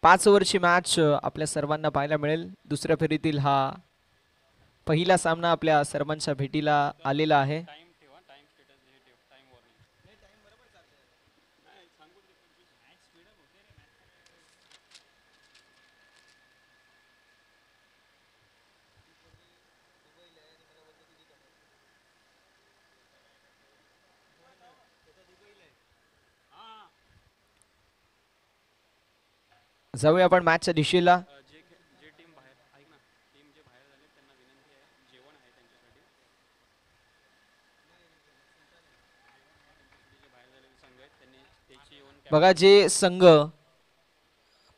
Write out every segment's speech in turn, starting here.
5 ओव्हरची match आपल्या सर्वांना पाहायला मिळेल. दुसऱ्या फेरीतील हा पहिला सामना आपल्या सर्वांच्या भेटीला आलेला आहे. जाऊया आपण मॅचच्या दिशेला. बघा, जे संघ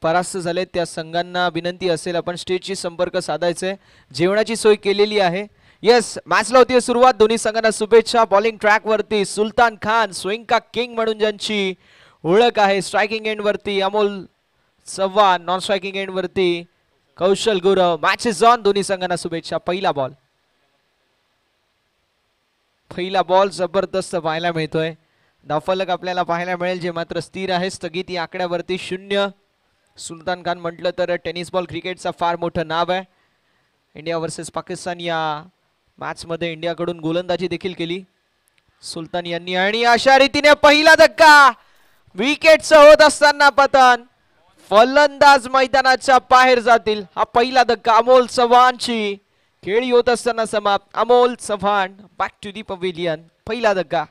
परास्त झाले त्या संघांना विनंती असेल आपण स्टेजशी संपर्क साधायचे. जेवणाची सोय केलेली आहे. येस, मॅचला होती सुरुवात. दोन्ही संघांना शुभेच्छा. बॉलिंग ट्रॅक वरती सुलतान खान, स्विंग का किंग म्हणून ज्यांची ओळख आहे. स्ट्रायकिंग एंड वरती Amol Chavan, non striking end वरती Kaushal Gurav. Match is on. दोन्ही संघांना शुभेच्छा. पहिला बॉल जबरदस्त पाहायला मिळतोय. धावफलक आपल्याला पाहायला मिळेल जे मात्र स्थिर आहे. स्थगिती आकड्यावरती 0. सुलतान खान म्हटलं तर टेनिस बॉल क्रिकेटचा फार मोठं नाव आहे. इंडिया वर्सेस पाकिस्तान या मॅच मध्ये इंडियाकडून गोलंदाजी देखील केली सुलतान यांनी. आणि अशा रीतीने पहिला धक्का. विकेटचं होत असताना पतन. फलंदाज मैदानाच्या बाहेर जातील. हा पहिला धक्का अमोल चव्हाणची खेळी होत असताना समाप्त. Amol Chavan back to the pavilion. पहिला धक्का.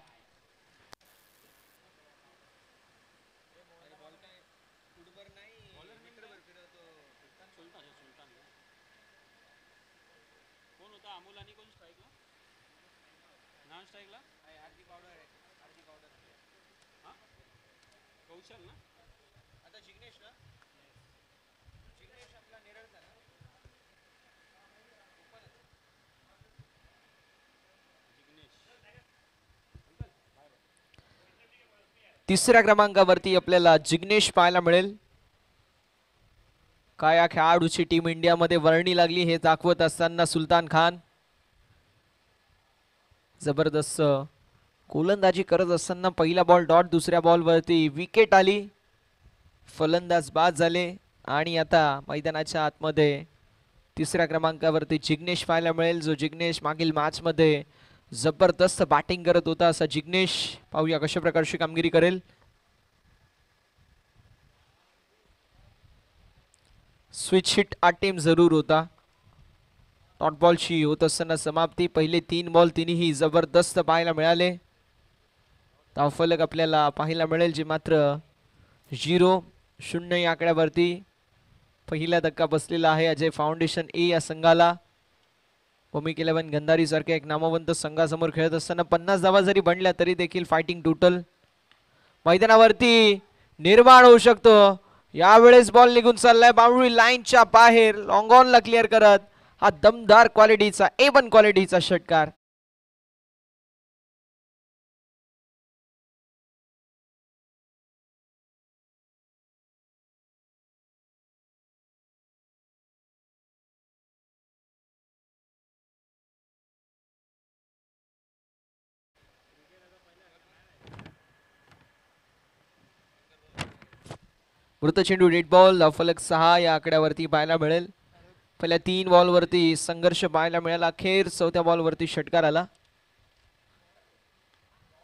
तिसऱ्या क्रमांकावरती आपल्याला जिग्नेश पाहायला मिळेल. काय या खेळाडूची टीम इंडियामध्ये वर्णी लागली हे दाखवत असताना सुलतान खान जबरदस्त गोलंदाजी करत असताना पहिला बॉल डॉट. दुसऱ्या बॉलवरती विकेट आली. फलंदाज बाद झाले. आणि आता मैदानाच्या आतमध्ये तिसऱ्या क्रमांकावरती जिग्नेश पाहायला मिळेल. जो जिग्नेश मागील मॅच मध्ये जबरदस्त बॅटिंग करत होता असा जिग्नेश. पाहूया कशा प्रकारची कामगिरी करेल. स्विच हिट अटेम्प्ट जरूर होता. डॉट बॉलची होत असताना समाप्ती. पहिले 3 बॉल तिन्ही जबरदस्त पाहायला मिळाले. धावफलक आपल्याला पाहायला मिळेल जे मात्र 0-0 या आकड्यावरती. पहिला धक्का बसलेला आहे अजय फाउंडेशन ए या संघाला. भूमी 11 गंधारी सारख्या एक नामवंत संघासमोर खेळत असताना 50 धावा जरी बनल्या तरी देखील फायटिंग टोटल मैदानावरती निर्माण होऊ शकतो. यावेळेस बॉल निघून चाललाय बाउंड्री लाईनच्या बाहेर. लॉंग ऑन ला क्लिअर करत हा दमदार क्वालिटीचा A1 क्वालिटीचा षटकार. मृत चेंडू रेड बॉल. फलक 6 या आकड्यावरती पाहायला मिळेल. पहिल्या 3 बॉलवरती संघर्ष पाहायला मिळाला. अखेर 4थ्या बॉलवरती षटकार आला.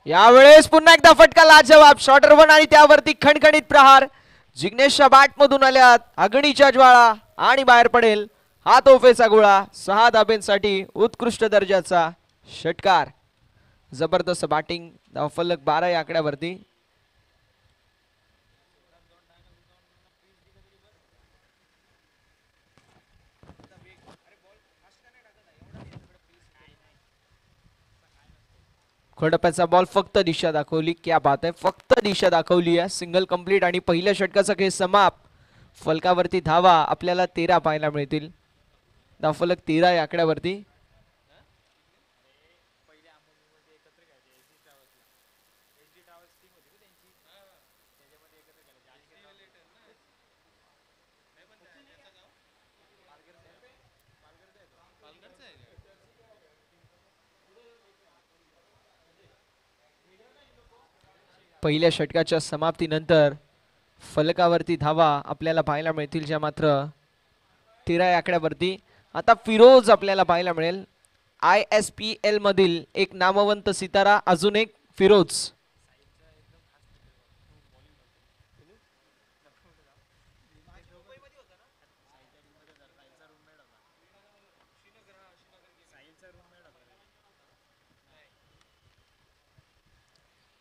यावेळेस पुन्हा एकदा फटका लाजवाब. शॉर्टर वन आणि त्यावरती खणखणीत प्रहार. जिग्नेशच्या बॅट मधून आल्यात अग्नीच्या ज्वाळा आणि बाहेर पडेल हा तोफेचा गोळा. 6 धाब्यांसाठी उत्कृष्ट दर्जाचा षटकार. जबरदस्त बॅटिंग. धावफलक 12 या आकड्यावरती. खोडप्याचा बॉल फक्त दिशा दाखवली. क्या बात आहे. फक्त दिशा दाखवली आहे. सिंगल कंप्लीट आणि पहिल्या षटकाचा खेळ समाप्त. फलकावरती धावा आपल्याला 13 पाहायला मिळतील. धावफलक 13 या आकड्यावरती. पहिल्या षटकाच्या समाप्तीनंतर फलकावरती धावा आपल्याला पाहायला मिळतील ज्या मात्र 13 या आकड्यावरती. आता फिरोज आपल्याला पाहायला मिळेल. ISPL मधील एक नामवंत सितारा, अजून एक फिरोज.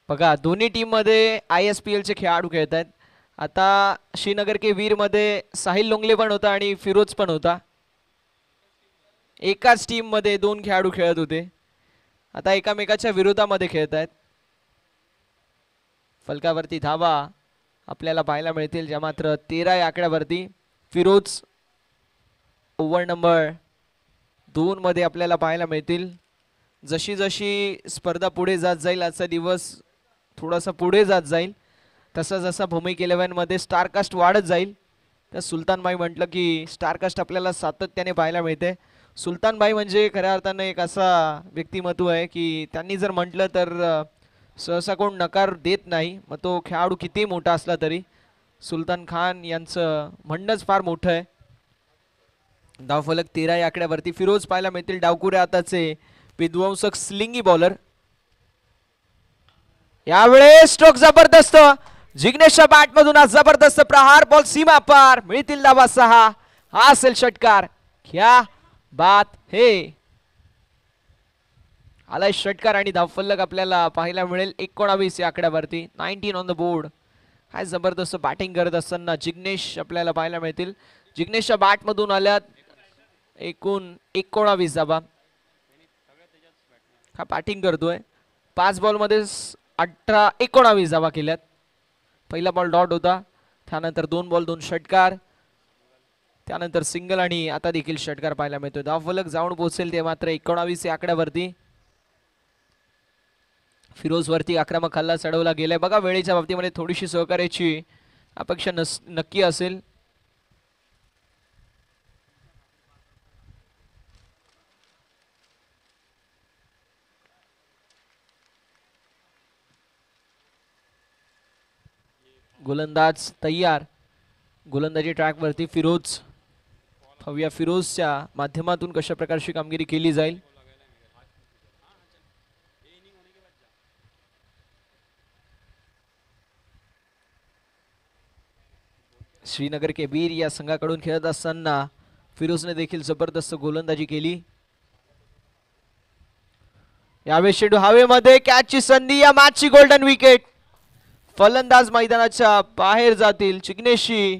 बघा दोन्ही टीम मध्ये ISPL चे खेळाडू खेळत आहेत. आता श्रीनगर के वीर मध्ये साहिल लोंगले पण होता आणि फिरोज पण होता. एकाच टीम मध्ये दोन खेळाडू खेळत होते, आता एकामेकाच्या विरोधामध्ये खेळत आहेत. फलकावरती धावा आपल्याला पाहायला मिळतील ज्या मात्र 13 या आकड्यावरती. फिरोज ओव्हर नंबर 2 मध्ये आपल्याला पाहायला मिळतील. जशी जशी स्पर्धा पुढे जात जाईल, आजचा दिवस थोडासा पुढे जात जाईल, तसा जसा भूमिक 11 मध्ये स्टारकास्ट वाढत जाईल. तर सुलतानबाई म्हटलं की स्टारकास्ट आपल्याला सातत्याने पाहायला मिळते. सुलतानबाई म्हणजे खऱ्या अर्थानं एक असा व्यक्तिमत्व आहे की त्यांनी जर म्हटलं तर सहसा कोण नकार देत नाही, मग तो खेळाडू किती मोठा असला तरी. सुलतान खान यांचं म्हणणंच फार मोठं आहे. धावफलक 13 या आकड्यावरती. फिरोज पाहायला मिळतील डावकुऱ्या हाताचे विध्वंसक स्लिंगी बॉलर. यावेळेस स्ट्रोक जबरदस्त, जिग्नेशच्या बॅट मधून जबरदस्त प्रहार, बॉल सीमा पार, मिळतील धावा 6. हा असेल षटकार. क्या बात हे, आलाय षटकार आणि धावफलक आपल्याला पाहायला मिळेल 19 या आकड्यावरती. 19 ऑन द बोर्ड. काय जबरदस्त बॅटिंग करत असताना जिग्नेश आपल्याला पाहायला मिळतील. जिग्नेशच्या बॅट मधून आल्यात एकूण 19 धावा. हा बॅटिंग करतोय. 5 बॉल मध्ये 19 धावा केल्यात. पहिला बॉल डॉट होता, त्यानंतर 2 बॉल 2 षटकार, त्यानंतर सिंगल आणि आता देखील षटकार पाहायला मिळतोय. धावफलक जाऊन पोहोचेल ते मात्र 19 या आकड्यावरती. फिरोज वरती आक्रमक हल्ला चढवला गेलाय. बघा वेळेच्या बाबतीमध्ये थोडीशी सहकार्याची अपेक्षा नक्की असेल. गोलंदाज तयार. गोलंदाजी ट्रॅक वरती फिरोज. पाहूया फिरोजच्या माध्यमातून कशा प्रकारची कामगिरी केली जाईल. श्रीनगर के वीर या संघाकडून खेळत असताना फिरोजने देखील जबरदस्त गोलंदाजी केली. यावेळी चेंडू हवेमध्ये, कॅचची संधी, या मॅचची गोल्डन विकेट. फलंदाज मैदानाच्या बाहेर जातील. जिग्नेशशी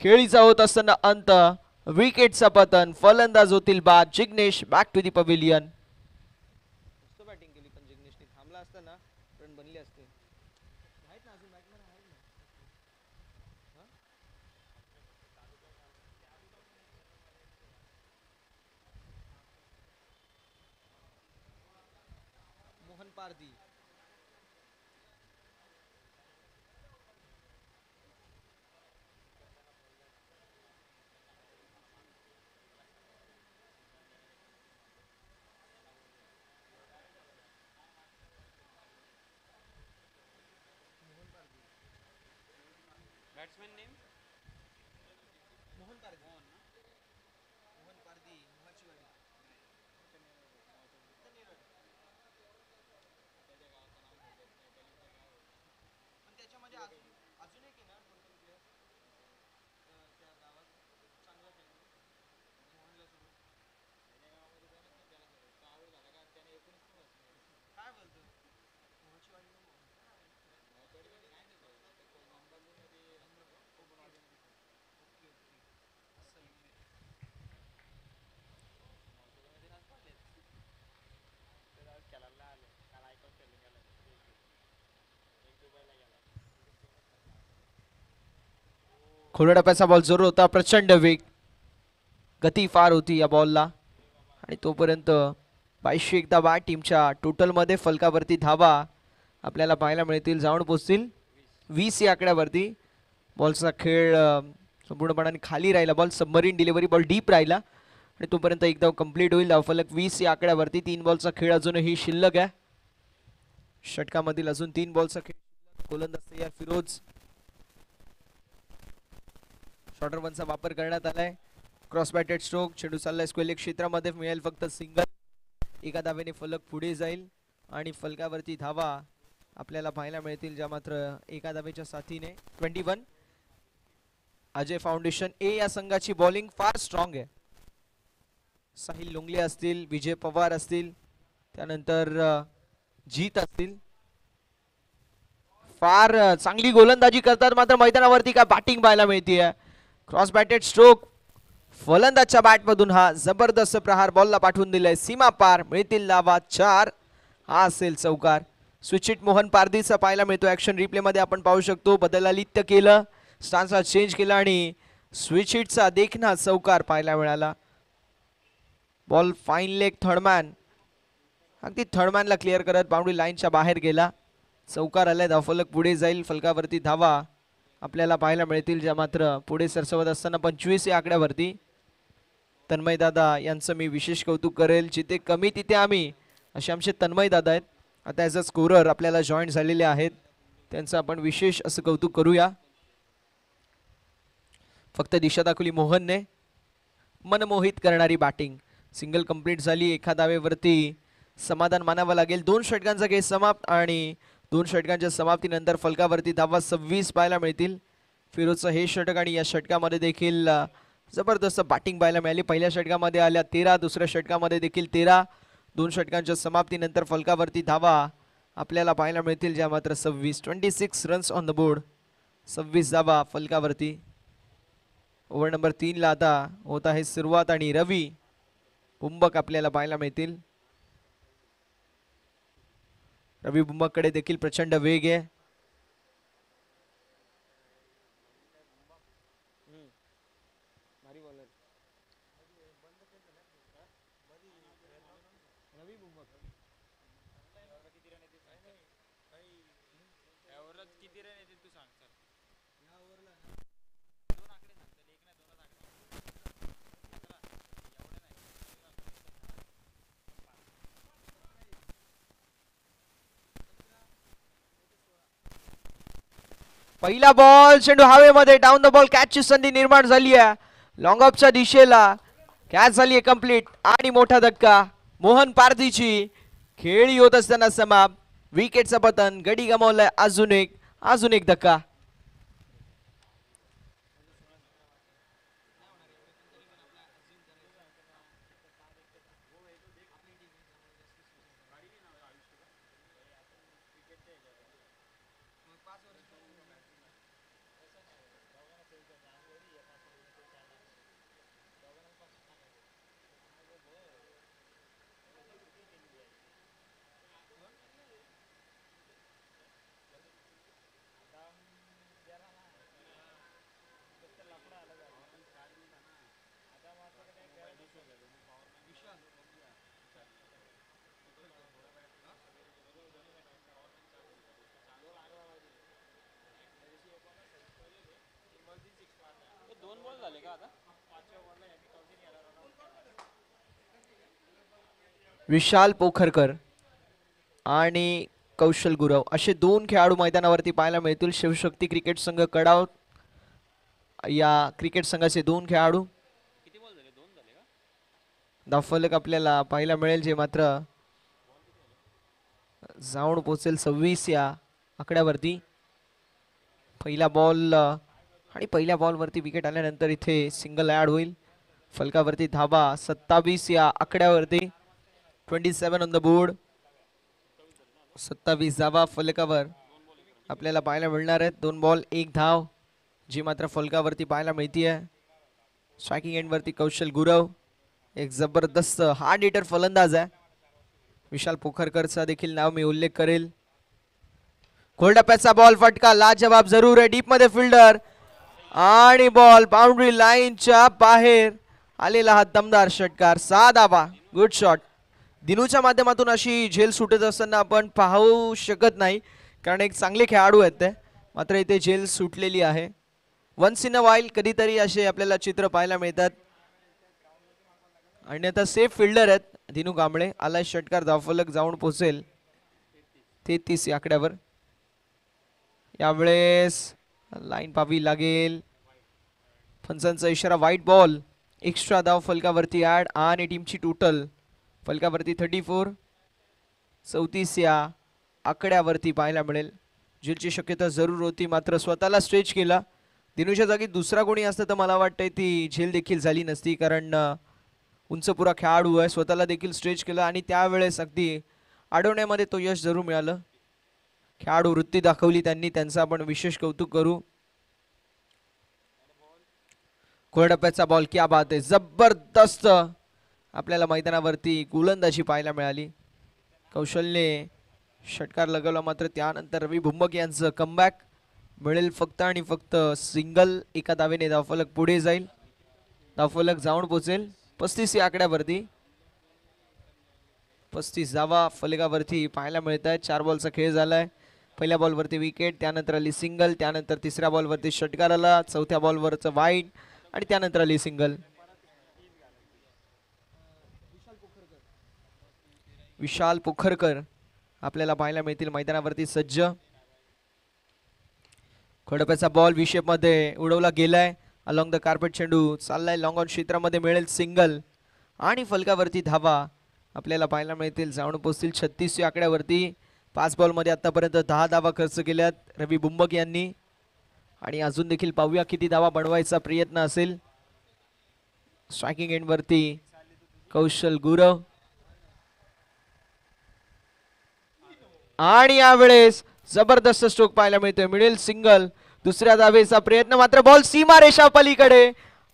खेळीचा होत असताना अंत, विकेटचा पतन, फलंदाज होतील बाद. Jignesh back to the pavilion. Batting केली पण जिग्नेशने थांबला असताना रन बनले असते. मोहन पारदी. Batsman name? मोहन पारदी. मोहन पारदी महाचिवाडी. पण त्याच्यामध्ये अजून एक आहे ना कोणतरी प्लेयर त्या गावात चांगला खेळतो मोहनला सोडून. काय बोलतो महाचिवाडी खोलड्या टप्प्याचा बॉल जोर होता, प्रचंड वेग, गती फार होती या बॉलला आणि तोपर्यंत 22 एकदा बॅट टीमच्या टोटल मध्ये. फलकावरती धावा आपल्याला पाहायला मिळतील, जाऊन पोहोचतील 20 या आकड्यावरती. बॉलचा खेळ संपूर्णपणे खाली राहिला, ball submarine delivery, ball deep राहिला आणि तोपर्यंत एकदा कंप्लीट होईल. धावफलक 20 या आकड्यावरती. 3 बॉलचा खेळ अजूनही शिल्लक आहे. षटकामधील अजून 3 बॉलचा खेळ. गोलंदाज तयार फिरोज. शॉर्टर वनचा वापर करण्यात आलाय. Cross batted stroke. चेंडू चाललाय स्क्वेअर क्षेत्रामध्ये, मिळेल फक्त सिंगल. एका धावेने फलक पुढे जाईल आणि फलकावरती धावा आपल्याला पाहायला मिळतील, ज्या मात्र एका धावेच्या साथीने. 21. अजय फाउंडेशन ए या संघाची बॉलिंग फार स्ट्रॉंग आहे. साहिल लोंगले असतील, विजय पवार असतील, त्यानंतर जीत असतील, फार चांगली गोलंदाजी करतात. मात्र मैदानावरती काय बॅटिंग पाहायला मिळतीये. Cross batted stroke. फलंदाजच्या बॅट मधून हा जबरदस्त प्रहार बॉलला पाठवून दिलाय सीमा पार. मिळतील धावा 4. हा असेल चौकार. स्विच हिट मोहन पारदीचा पाहायला मिळतो. ऍक्शन रिप्ले मध्ये आपण पाहू शकतो. बदलालित्य केलं, स्टान्सला चेंज केला आणि स्विच हिटचा देखना चौकार पाहायला मिळाला. बॉल फाईन लेग थर्डमॅन, अगदी थर्डमॅनला क्लिअर करत बाउंड्री लाईनच्या बाहेर गेला. चौकार आलाय. धावफलक पुढे जाईल. फलकावरती धावा आपल्याला पाहायला मिळतील, ज्या मात्र पुढे सरसवत असताना 25 या आकड्यावरती. तन्मय दादा यांचं मी विशेष कौतुक करेल. जिथे कमी तिथे आम्ही, असे आमचे तन्मय दादा आहेत. आता ॲज अ स्कोरर आपल्याला जॉईन झालेले आहेत, त्यांचं आपण विशेष असं कौतुक करूया. फक्त दिशा दाखवली मोहनने. मनमोहित करणारी बॅटिंग. सिंगल कंप्लीट झाली. एका धावेवरती समाधान मानावं लागेल. 2 षटकांचा खेळ समाप्त आणि 2 षटकांच्या समाप्तीनंतर फलकावरती धावा 26 पाहायला मिळतील. फिरोजचं हे षटक आणि या षटकामध्ये देखील जबरदस्त बॅटिंग पाहायला मिळाली. पहिल्या षटकामध्ये आल्या 13, दुसऱ्या षटकामध्ये देखील 13. 2 षटकांच्या समाप्तीनंतर फलकावरती धावा आपल्याला पाहायला मिळतील, ज्या मात्र 26. 26 रन्स ऑन द बोर्ड. 26 धावा फलकावरती. ओव्हर नंबर 3 ला आता होत आहे सुरुवात आणि रवी बुंबक आपल्याला पाहायला मिळतील. रवी बुंबककडे देखील प्रचंड वेग आहे. पहिला बॉल, चेंडू हवेमध्ये, डाऊन द बॉल कॅचची संधी निर्माण झाली आहे. लॉंग ऑफच्या दिशेला कॅच झाली आहे कंप्लीट आणि मोठा धक्का. मोहन पारदीची खेळी होत असताना समाप्त. विकेटचं पतन. गडी गमावलाय. अजून एक धक्का. विशाल पोखरकर आणि कौशल गुरव असे 2 खेळाडू मैदानावरती पाहायला मिळतील. शिवशक्ती क्रिकेट संघ कडाव या क्रिकेट संघाचे 2 खेळाडू. धावफलक आपल्याला पाहायला मिळेल, जे मात्र जाऊन पोहोचेल 26 या आकड्यावरती. पहिला बॉल आणि पहिल्या बॉलवरती विकेट आल्यानंतर इथे सिंगल ॲड होईल. फलकावरती धावा 27 या आकड्यावरती. 27 ऑन द बोर्ड. 27 धावा फलकावर आपल्याला पाहायला मिळणार आहेत. 2 बॉल 1 धाव जी मात्र फलकावरती पाहायला मिळतीये. स्ट्रायकिंग एंडवरती कौशल गुरव एक जबरदस्त हार्ड हिटर फलंदाज आहे. विशाल पोखरकरचा देखील नाव मी उल्लेख करेल. खोलटप्प्याचा बॉल फटका लाजवाब जरूर आहे. डीप मध्ये फिल्डर आणि बॉल बाउंड्री लाईनच्या बाहेर आलेला हा दमदार षटकार. 6 धावा. Good shot. दिनूच्या माध्यमातून अशी झेल सुटत असताना आपण पाहू शकत नाही, कारण एक चांगले खेळाडू आहेत ते, मात्र इथे झेल सुटलेली आहे. वन्स इन अ वाईल कधीतरी असे आपल्याला चित्र पाहायला मिळतात. आणि आता सेफ फिल्डर आहेत दिनू कांबळे. आलाय षटकार. धावफलक जाऊन पोहोचेल 33 या आकड्यावर. यावेळेस लाईन पाहावी लागेल. पंचांचा इशारा व्हाईट बॉल. एक्स्ट्रा धाव फलकावरती ऍड आणि टीमची टोटल फलकावरती 34. 34 या आकड्यावरती पाहायला मिळेल. झेलची शक्यता जरूर होती मात्र स्वतःला स्ट्रेच केला. दिनूच्या जागी दुसरा कोणी असतं तर मला वाटतंय ती झेल देखील झाली नसती कारण उंचपुरा खेळाडू आहे. स्वतःला देखील स्ट्रेच केलं आणि त्यावेळेस अगदी अडवण्यामध्ये तो यश जरूर मिळालं. खेळाडू वृत्ती दाखवली त्यांनी, त्यांचं आपण विशेष कौतुक करू. कोरडप्प्याचा बॉल, क्या बात आहे, जबरदस्त आपल्याला मैदानावरती गोलंदाजी पाहायला मिळाली. कौशलने षटकार लगवला मात्र त्यानंतर रवी भुम्मक यांचं कमबॅक. मिळेल फक्त आणि फक्त सिंगल. एका धावेने धावफलक पुढे जाईल. धावफलक जाऊन पोहोचेल 35 या आकड्यावरती. 35 धावा फलकावरती पाहायला मिळत आहेत. 4 बॉलचा खेळ झालाय. पहिल्या बॉलवरती विकेट, त्यानंतर आली सिंगल, त्यानंतर तिसऱ्या बॉलवरती षटकार आला, चौथ्या बॉलवरचं वाईड आणि त्यानंतर आली सिंगल. विशाल पोखरकर आपल्याला पाहायला मिळतील मैदानावरती सज्ज. खडप्याचा बॉल विशेप मध्ये उडवला गेलाय. अलॉंग द कार्पेट चेंडू चाललाय लॉंग ऑन क्षेत्रामध्ये. मिळेल सिंगल आणि फलकावरती धावा आपल्याला पाहायला मिळतील. जाऊन पोहोचतील 36 या आकड्यावरती. 5 बॉलमध्ये आतापर्यंत 10 धावा खर्च केल्यात रवी भुम्मक यांनी आणि अजून देखील पाहूया किती धावा बनवायचा प्रयत्न असेल. स्ट्रायकिंग एंड वरती कौशल गुरव आणि यावेळेस जबरदस्त स्ट्रोक पाहायला मिळतोय. मिळेल सिंगल. दुसऱ्या धावेचा प्रयत्न मात्र बॉल सीमा रेषा पलीकडे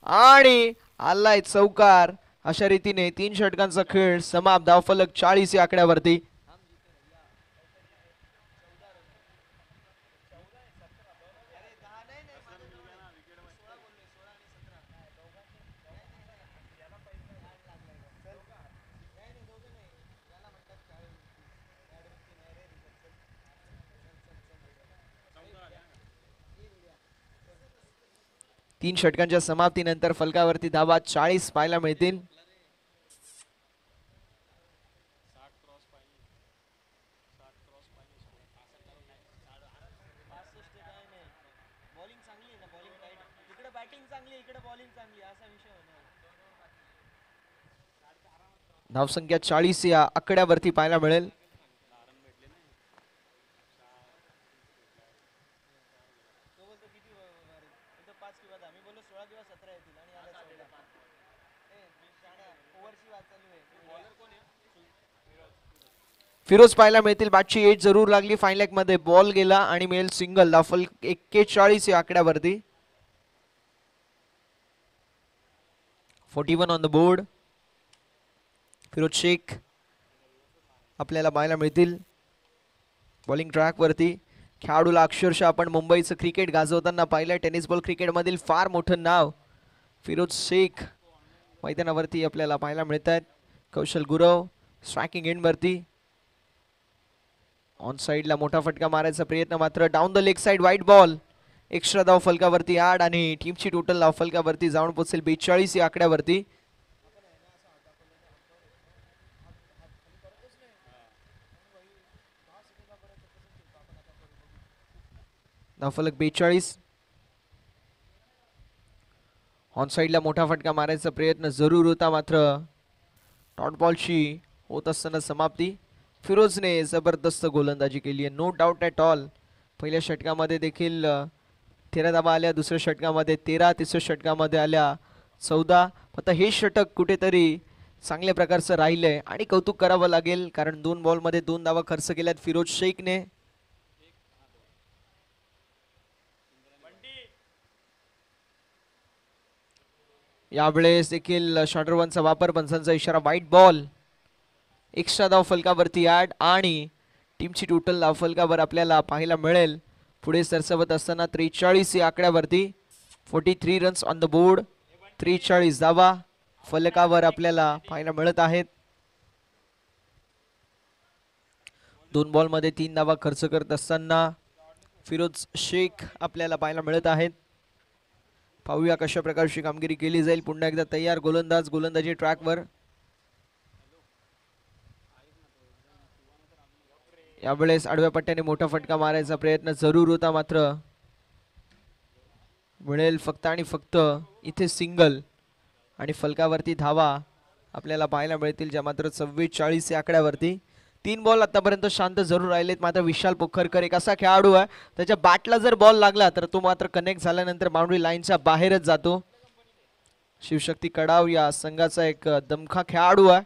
आणि आलाय चौकार. अशा रीतीने 3 षटकांचा खेळ समाप्त. धावफलक 40 या आकड्यावरती. तीन षटकांच्या समाप्तीनंतर फलकावरती धावा 40 पाहायला मिळतील. धावसंख्या 40 या आकड्यावरती पाहायला मिळेल. फिरोज पाहायला मिळतील. बॅटची एज जरूर लागली. फाईन लेग मध्ये बॉल गेला आणि मिळेल सिंगल. धावफल 41 या आकड्यावरती. 41 on the board. Firoz Shaikh आपल्याला पाहायला मिळतील बॉलिंग ट्रॅक वरती. खेळाडूला अक्षरशः आपण मुंबईचं क्रिकेट गाजवताना पाहिलंय. टेनिस बॉल क्रिकेट मधील फार मोठं नाव फिरोज शेख मैदानावरती आपल्याला पाहायला मिळत आहेत. कौशल गुरव स्ट्रायकिंग एंड वरती. ऑन साइडला मोठा फटका मारायचा प्रयत्न मात्र down the leg side. White ball. Extra धाव फलकावरती आड आणि टीमची टोटल धाव फलकावरती जाऊन पोहोचेल 42 या आकड्यावरती. धावफलक 42. ऑन साइडला मोठा फटका मारायचा प्रयत्न जरूर होता मात्र डॉट बॉलची होत असताना समाप्ती. फिरोजने जबरदस्त गोलंदाजी केली आहे, नो डाऊट ॲट ऑल. पहिल्या षटकामध्ये देखील 13 धावा आल्या, दुसऱ्या षटकामध्ये 13, तिसऱ्या षटकामध्ये आल्या 14. आता हे षटक कुठेतरी चांगल्या प्रकारचं राहिलंय आणि कौतुक करावं लागेल कारण 2 बॉलमध्ये 2 धावा खर्च केल्यात फिरोज शेखने. यावेळेस देखील शॉर्टर वनचा वापर. पंचांचा इशारा व्हाईट बॉल. एक्स्ट्रा धाव फलकावरती ॲड आणि टीमची टोटल धाव फलकावर आपल्याला पाहायला मिळेल पुढे सरसवत असताना 43 या आकड्यावरती. 43 रन्स ऑन द बोर्ड. 43 धावा फलकावर आपल्याला पाहायला मिळत आहेत. 2 बॉलमध्ये 3 धावा खर्च करत असताना फिरोज शेख आपल्याला पाहायला मिळत आहेत. पाहूया कशा प्रकारची कामगिरी केली जाईल. पुन्हा एकदा तयार गोलंदाज गोलंदाजी ट्रॅकवर. यावेळेस आडव्या पट्ट्याने मोठा फटका मारायचा प्रयत्न जरूर होता मात्र मिळेल फक्त आणि फक्त इथे सिंगल आणि फलकावरती धावा आपल्याला पाहायला मिळतील, ज्या मात्र 44 या आकड्यावरती. 3 बॉल आतापर्यंत शांत जरूर राहिलेत. मात्र विशाल पोखरकर एक असा खेळाडू आहे, त्याच्या बॅटला जर बॉल लागला तर तो मात्र कनेक्ट झाल्यानंतर बाउंड्री लाईनच्या बाहेरच जातो. शिवशक्ती कडाव या संघाचा एक दमखा खेळाडू आहे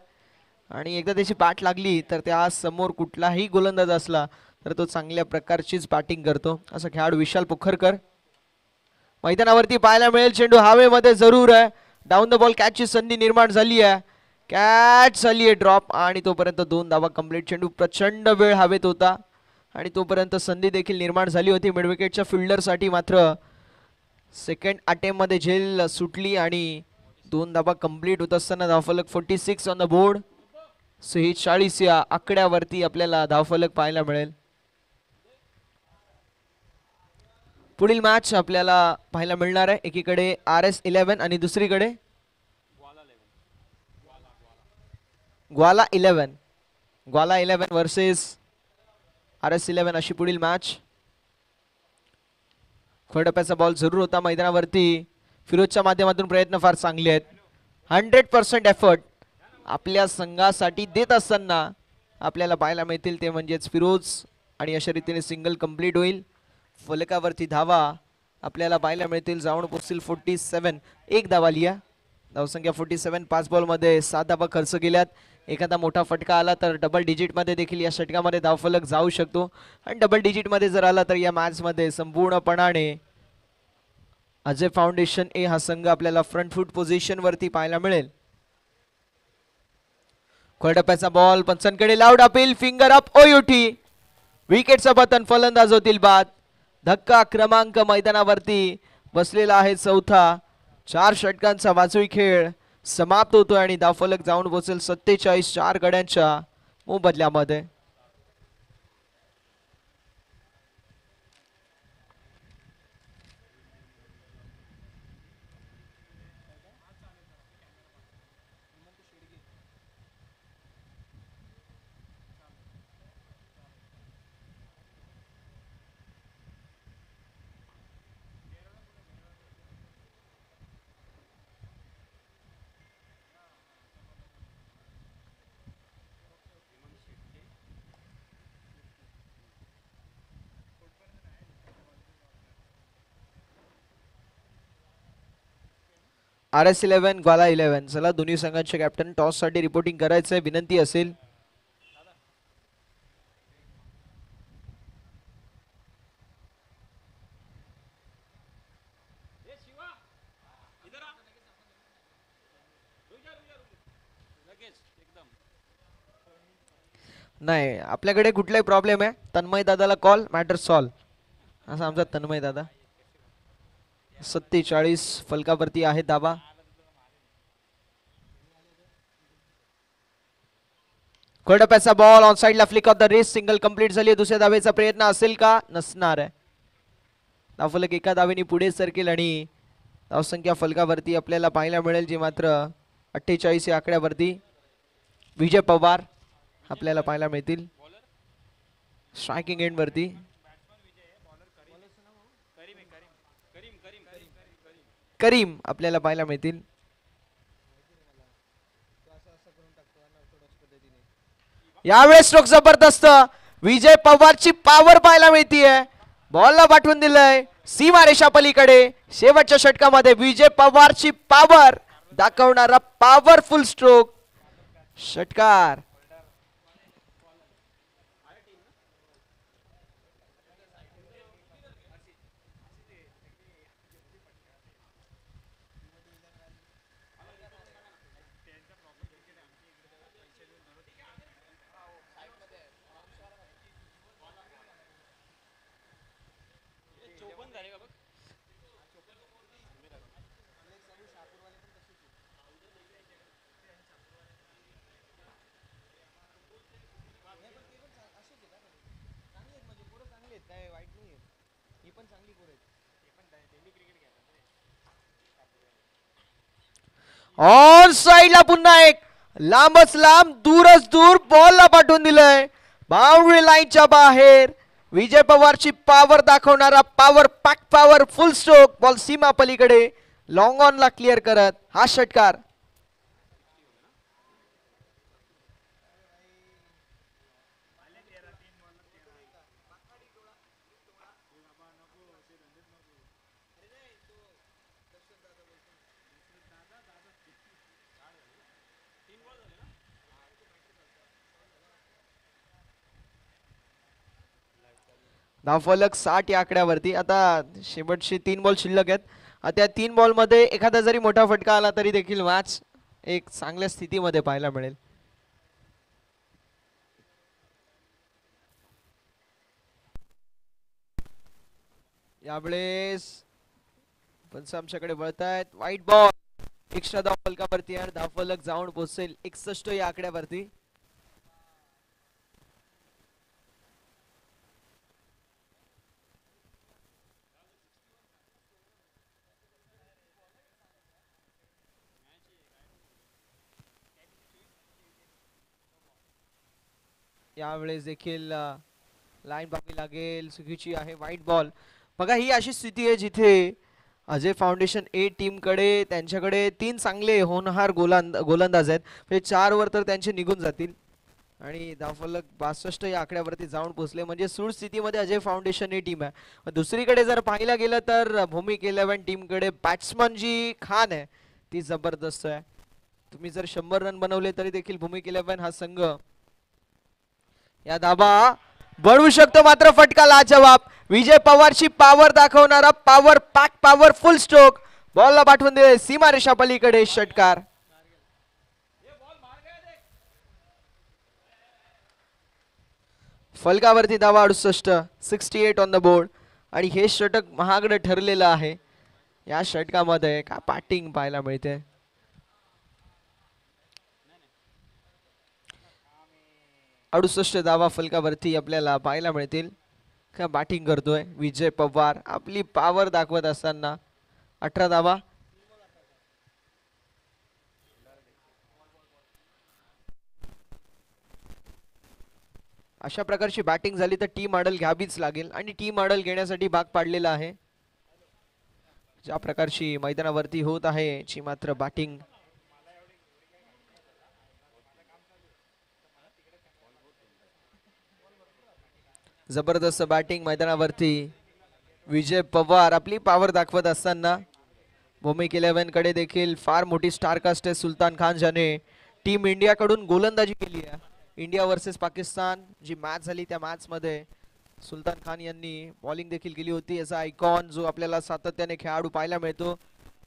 आणि एकदा त्याची बॅट लागली तर त्या समोर कुठलाही गोलंदाज असला तर तो चांगल्या प्रकारचीच बॅटिंग करतो. असा खेळाडू विशाल पोखरकर मैदानावरती पाहायला मिळेल. चेंडू हवेमध्ये जरूर आहे. डाऊन द बॉल कॅचची संधी निर्माण झाली आहे. कॅच झाली आहे ड्रॉप आणि तोपर्यंत 2 धावा कंप्लीट. चेंडू प्रचंड वेळ हवेत होता आणि तोपर्यंत संधी देखील निर्माण झाली होती मिडविकेटच्या फिल्डरसाठी. मात्र सेकंड अटेम्प्ट मध्ये झेल सुटली आणि 2 धावा कंप्लीट होत असताना धावफलक 46 ऑन द बोर्ड. 46 या आकड्यावरती आपल्याला धावफलक पाहायला मिळेल. पुढील मॅच आपल्याला पाहायला मिळणार आहे. एकीकडे RS11 आणि दुसरीकडे ग्वाला 11 वर्सेस RS11 अशी पुढील मॅच. खोडप्याचा बॉल जरूर होता मैदानावरती. फिरोजच्या माध्यमातून प्रयत्न फार चांगले आहेत. 100% एफर्ट आपल्या संघासाठी देत असताना आपल्याला पाहायला मिळतील ते म्हणजेच फिरोज आणि अशा रीतीने सिंगल कंप्लीट होईल. फलकावरती धावा आपल्याला पाहायला मिळतील, जाऊन पोहोचतील 47. एक धावा लिया. धावसंख्या 47. 5 बॉलमध्ये 7 धावा खर्च केल्यात. एखादा मोठा फटका आला तर डबल डिजिटमध्ये देखील या षटकामध्ये धावफलक जाऊ शकतो आणि डबल डिजिटमध्ये जर आला तर या मॅचमध्ये संपूर्णपणाने अजय फाउंडेशन ए हा संघ आपल्याला फ्रंट फूट पोझिशनवरती पाहायला मिळेल. खोडप्याचा बॉल पंचांकडे loud appeal. Finger up OUT. विकेटचं पतन. फलंदाज होतील बाद. धक्का क्रमांक मैदानावरती बसलेला आहे 4था. 4 षटकांचा वाजवी खेळ समाप्त होतोय आणि धावफलक जाऊन पोहोचेल 47. 4 गड्यांच्या मोबदल्यामध्ये. RS11 ग्वाला 11. चला दोन्ही संघांचे कॅप्टन टॉस साठी रिपोर्टिंग करायचंय. विनंती असेल. नाही आपल्याकडे कुठलाही प्रॉब्लेम आहे. तन्मय दादाला कॉल. मॅटर सॉल्व असा आमचा तन्मय दादा. 47 फलकावरती आहे धावा. खोडप्याचा बॉल ऑन साइडला. Flick off the race. Single complete झाली. दुसऱ्या धावेचा प्रयत्न असेल का? नसणार आहे. धावफलक एका धावेने पुढे सरकेल आणि धावसंख्या फलकावरती आपल्याला पाहायला मिळेल जी मात्र 48 या आकड्यावरती. विजय पवार आपल्याला पाहायला मिळतील स्ट्रायकिंग एंड वरती. करीम आपल्याला पाहायला मिळतील. यावेळेस स्ट्रोक जबरदस्त. विजय पवारची पॉवर पाहायला मिळतीये. बॉलला पाठवून दिलंय सीमारेषा पलीकडे. शेवटच्या षटकामध्ये विजय पवारची पॉवर दाखवणारा पॉवरफुल स्ट्रोक. षटकार ऑन साइडला पुन्हा एक लांबच लांब दूरच दूर बॉलला पाठवून दिलंय बाउंड्री लाईनच्या बाहेर. विजय पवारची पॉवर दाखवणारा power pack powerful stroke ball सीमा पलीकडे लॉंग ऑन ला क्लिअर करत हा षटकार. धावफलक 60 या आकड्यावरती. आता शेवटचे 3 बॉल शिल्लक आहेत. त्या 3 बॉल मध्ये एखादा जरी मोठा फटका आला तरी देखील मॅच एक चांगल्या स्थितीमध्ये पाहायला मिळेल. यावेळेस पंच आमच्याकडे वळतायत. वाईट बॉल एक्स्ट्रा धाव फलकावरती आणि धावफलक जाऊन पोहोचेल 61 या आकड्यावरती. यावेळेस देखील लाईन पाहावी लागेल. चुकीची आहे. वाईट बॉल. बघा ही अशी स्थिती आहे जिथे अजय फाउंडेशन ए टीम कडे त्यांच्याकडे 3 चांगले होनहार गोलंदाज आहेत. म्हणजे 4 वर तर त्यांचे निघून जातील आणि धावफलक 62 या आकड्यावरती जाऊन पोहोचले. म्हणजे सूड स्थितीमध्ये अजय फाउंडेशन ए टीम आहे. दुसरीकडे जर पाहायला गेलं तर भूमिक 11 टीम कडे बॅट्समन जी खान आहे ती जबरदस्त आहे. तुम्ही जर 100 रन बनवले तरी देखील भूमिक 11 हा संघ या धाबा बनवू शकतो. मात्र फटका लाजवाब. विजय पवारची पॉवर दाखवणारा power pack powerful stroke बॉलला पाठवून दिले सीमारेषा पलीकडे षटकार. फलकावरती धावा 68. 68 ऑन द बोर्ड. आणि हे षटक महागडं ठरलेलं आहे. या षटकामध्ये का बॅटिंग पाहायला मिळते. अडुसष्ट धावा फलकावरती आपल्याला पाहायला मिळतील. का बॅटिंग करतोय विजय पवार आपली पॉवर दाखवत असताना. 18 धावा. अशा प्रकारची बॅटिंग झाली तर टीम मॉडेल घ्यावीच लागेल आणि टीम मॉडेल घेण्यासाठी भाग पाडलेला आहे. ज्या प्रकारची मैदानावरती होत आहे ची मात्र बॅटिंग जबरदस्त बॅटिंग मैदानावरती विजय पवार आपली पॉवर दाखवत असताना. भूमिक 11 कडे देखील फार मोठी स्टारकास्ट आहे सुलतान खान ज्याने टीम इंडिया कडून गोलंदाजी केली आहे. इंडिया वर्सेस पाकिस्तान जी मॅच झाली त्या मॅच मध्ये सुलतान खान यांनी बॉलिंग देखील केली होती. याचा आयकॉन जो आपल्याला सातत्याने खेळाडू पाहायला मिळतो.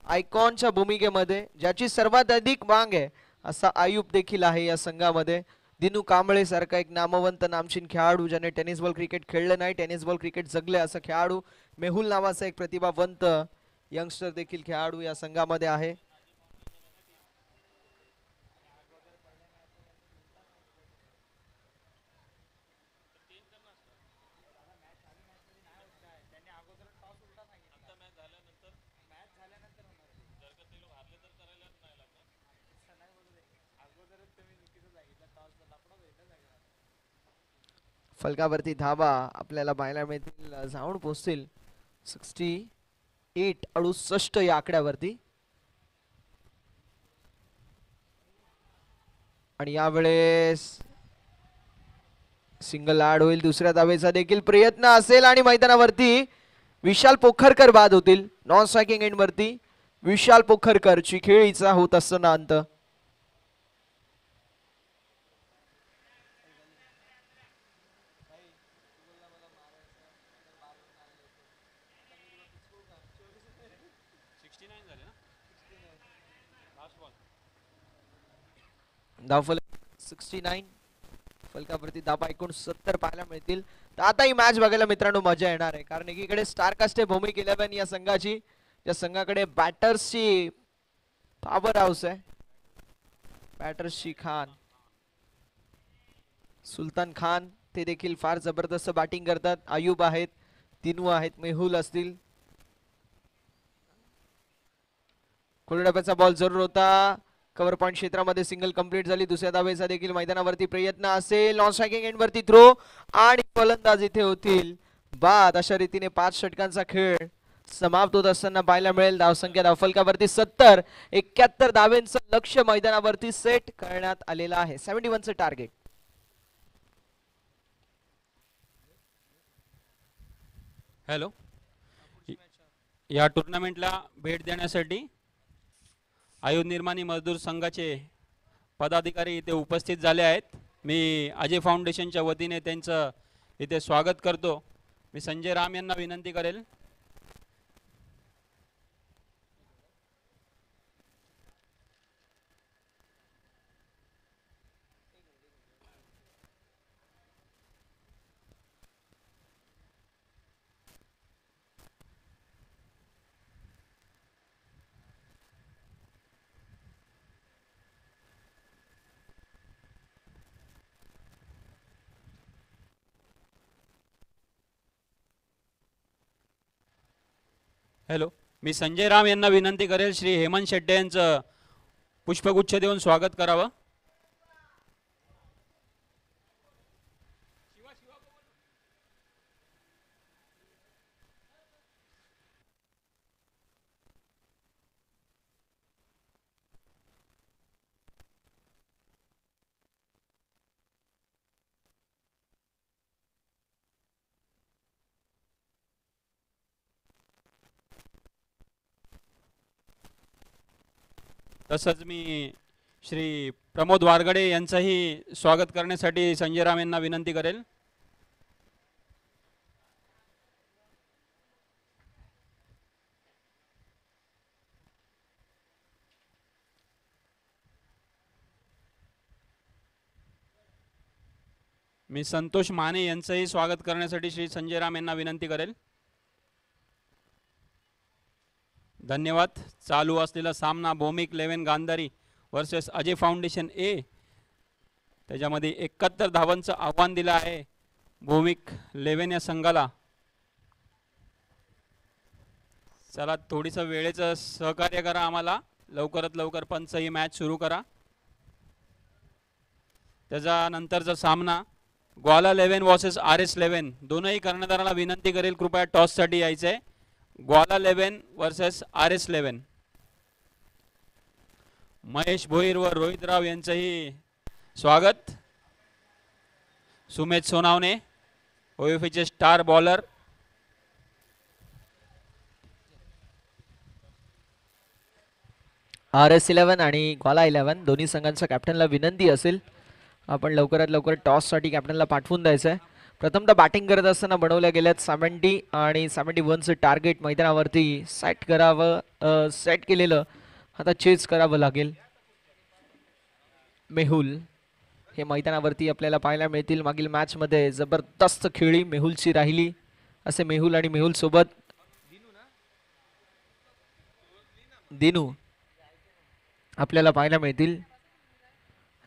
आयकॉनच्या भूमिकेमध्ये ज्याची सर्वात अधिक मांग आहे असा आयुब देखील आहे या संघामध्ये. दिनू कांबळे सारखा एक नामवंत नामचीन खेळाडू ज्याने टेनिस बॉल क्रिकेट खेळलं नाही टेनिस बॉल क्रिकेट जगले असा खेळाडू. मेहुल नावाचा एक प्रतिभावंत यंगस्टर देखील खेळाडू या संघामध्ये आहे. फलकावरती धावा आपल्याला पाहायला मिळतील जाऊन पोहोचतील 68 68 या आकड्यावरती. आणि यावेळेस सिंगल ऍड होईल. दुसऱ्या धावेचा देखील प्रयत्न असेल आणि मैदानावरती विशाल पोखरकर बाद होतील. नॉन स्ट्रायकिंग एंड वरती विशाल पोखरकर ची खेळीचा होत असताना अंत. धावफलक 69. फलकावरती धावा 69 पाहायला मिळतील. तर आता ही मॅच बघायला मित्रांनो मजा येणार आहे कारण एकीकडे स्टारकास्ट आहे भूमिक 11 या संघाची. या संघाकडे बॅटर्सची पॉवर हाऊस आहे. बॅटर्सची खान सुलतान खान ते देखील फार जबरदस्त बॅटिंग करतात. आयुब आहेत. दिनू आहेत. मेहुल असतील. खोलडप्याचा बॉल जरूर होता. कव्हर पॉईंट क्षेत्रामध्ये सिंगल कंप्लीट झाली. दुसऱ्या धावेचा देखील मैदानावरती प्रयत्न असेल. लॉन स्ट्रायकिंग एंड वरती थ्रो आणि फलंदाज इथे होतील बाद. अशा रीतीने 5 षटकांचा खेळ समाप्त होत असताना पाहायला मिळेल. धावसंख्या धावफलकावरती 70. 71 धावेंचं लक्ष्य मैदानावरती सेट करण्यात आलेलं आहे. 71चं टार्गेट. हॅलो, या टुर्नामेंटला भेट देण्यासाठी आयुध निर्माणी मजदूर संघाचे पदाधिकारी इथे उपस्थित झाले आहेत. मी अजय फाउंडेशनच्या वतीने त्यांचं इथे स्वागत करतो. मी संजय राम यांना विनंती करेल. हॅलो, मी संजय राम यांना विनंती करेल श्री हेमंत शेट्टे यांचं पुष्पगुच्छ देऊन स्वागत करावं. तसंच मी श्री प्रमोद वारगडे यांचंही स्वागत करण्यासाठी संजय राम यांना विनंती करेल. मी संतोष माने यांचंही स्वागत करण्यासाठी श्री संजय राम यांना विनंती करेल. धन्यवाद. चालू असलेला सामना भौमिक 11 गांधारी वर्सेस अजय फाउंडेशन ए. त्याच्यामध्ये 71 धावांचं आव्हान दिलं आहे भौमिक 11 या संघाला. चला, थोडीसं वेळेचं सहकार्य करा आम्हाला. लवकरात लवकर पंच ही मॅच सुरू करा. त्याच्यानंतरचा सामना ग्वाला 11 वर्सेस RS 11. दोनही कर्णधाराला विनंती करेल कृपया टॉससाठी यायचं आहे. Gwala 11 versus RS 11. महेश भोईर व रोहित राव यांचंही स्वागत. सुमेध सोनावणे OFCचे स्टार बॉलर. RS 11 आणि ग्वाला 11 दोन्ही संघांच्या कॅप्टनला विनंती असेल आपण लवकरात लवकर टॉससाठी कॅप्टनला पाठवून द्यायचं आहे. प्रथमतः बॅटिंग करत असताना बनवल्या गेल्यात 70 आणि 71चं टार्गेट मैदानावरती सेट केलेलं आता चेज करावं लागेल. मेहुल हे मैदानावरती आपल्याला पाहायला मिळतील. मागील मॅचमध्ये जबरदस्त खेळी मेहुलची राहिली. असे मेहुल आणि मेहुल सोबत दिनू आपल्याला पाहायला मिळतील.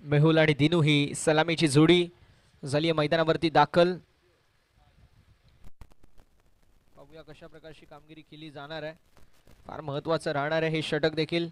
मेहुल आणि दिनू ही सलामीची जोडी झाली मैदानावरती दाखल. बघूया कशा प्रकारची कामगिरी केली जाणार आहे. फार महत्वाचं राहणार आहे हे षटक देखील.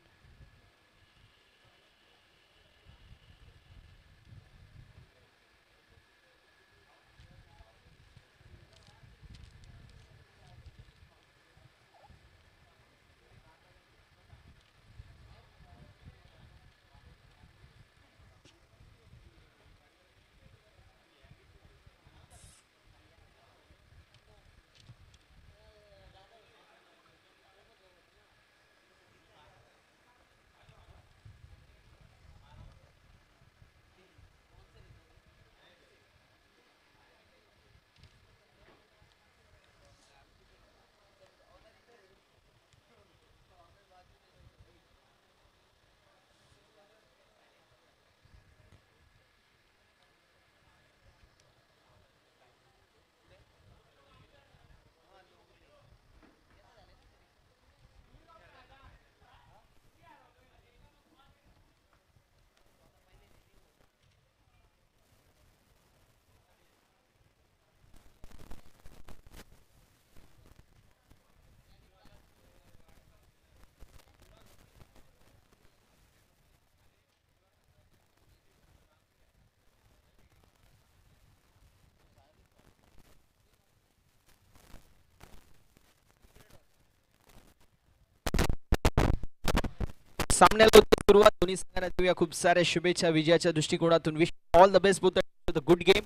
सामन्याला होती सुरुवात. दोन्ही संघांना देऊया खूप साऱ्या शुभेच्छा विजयाच्या दृष्टिकोनातून. Wish all the best both the good game.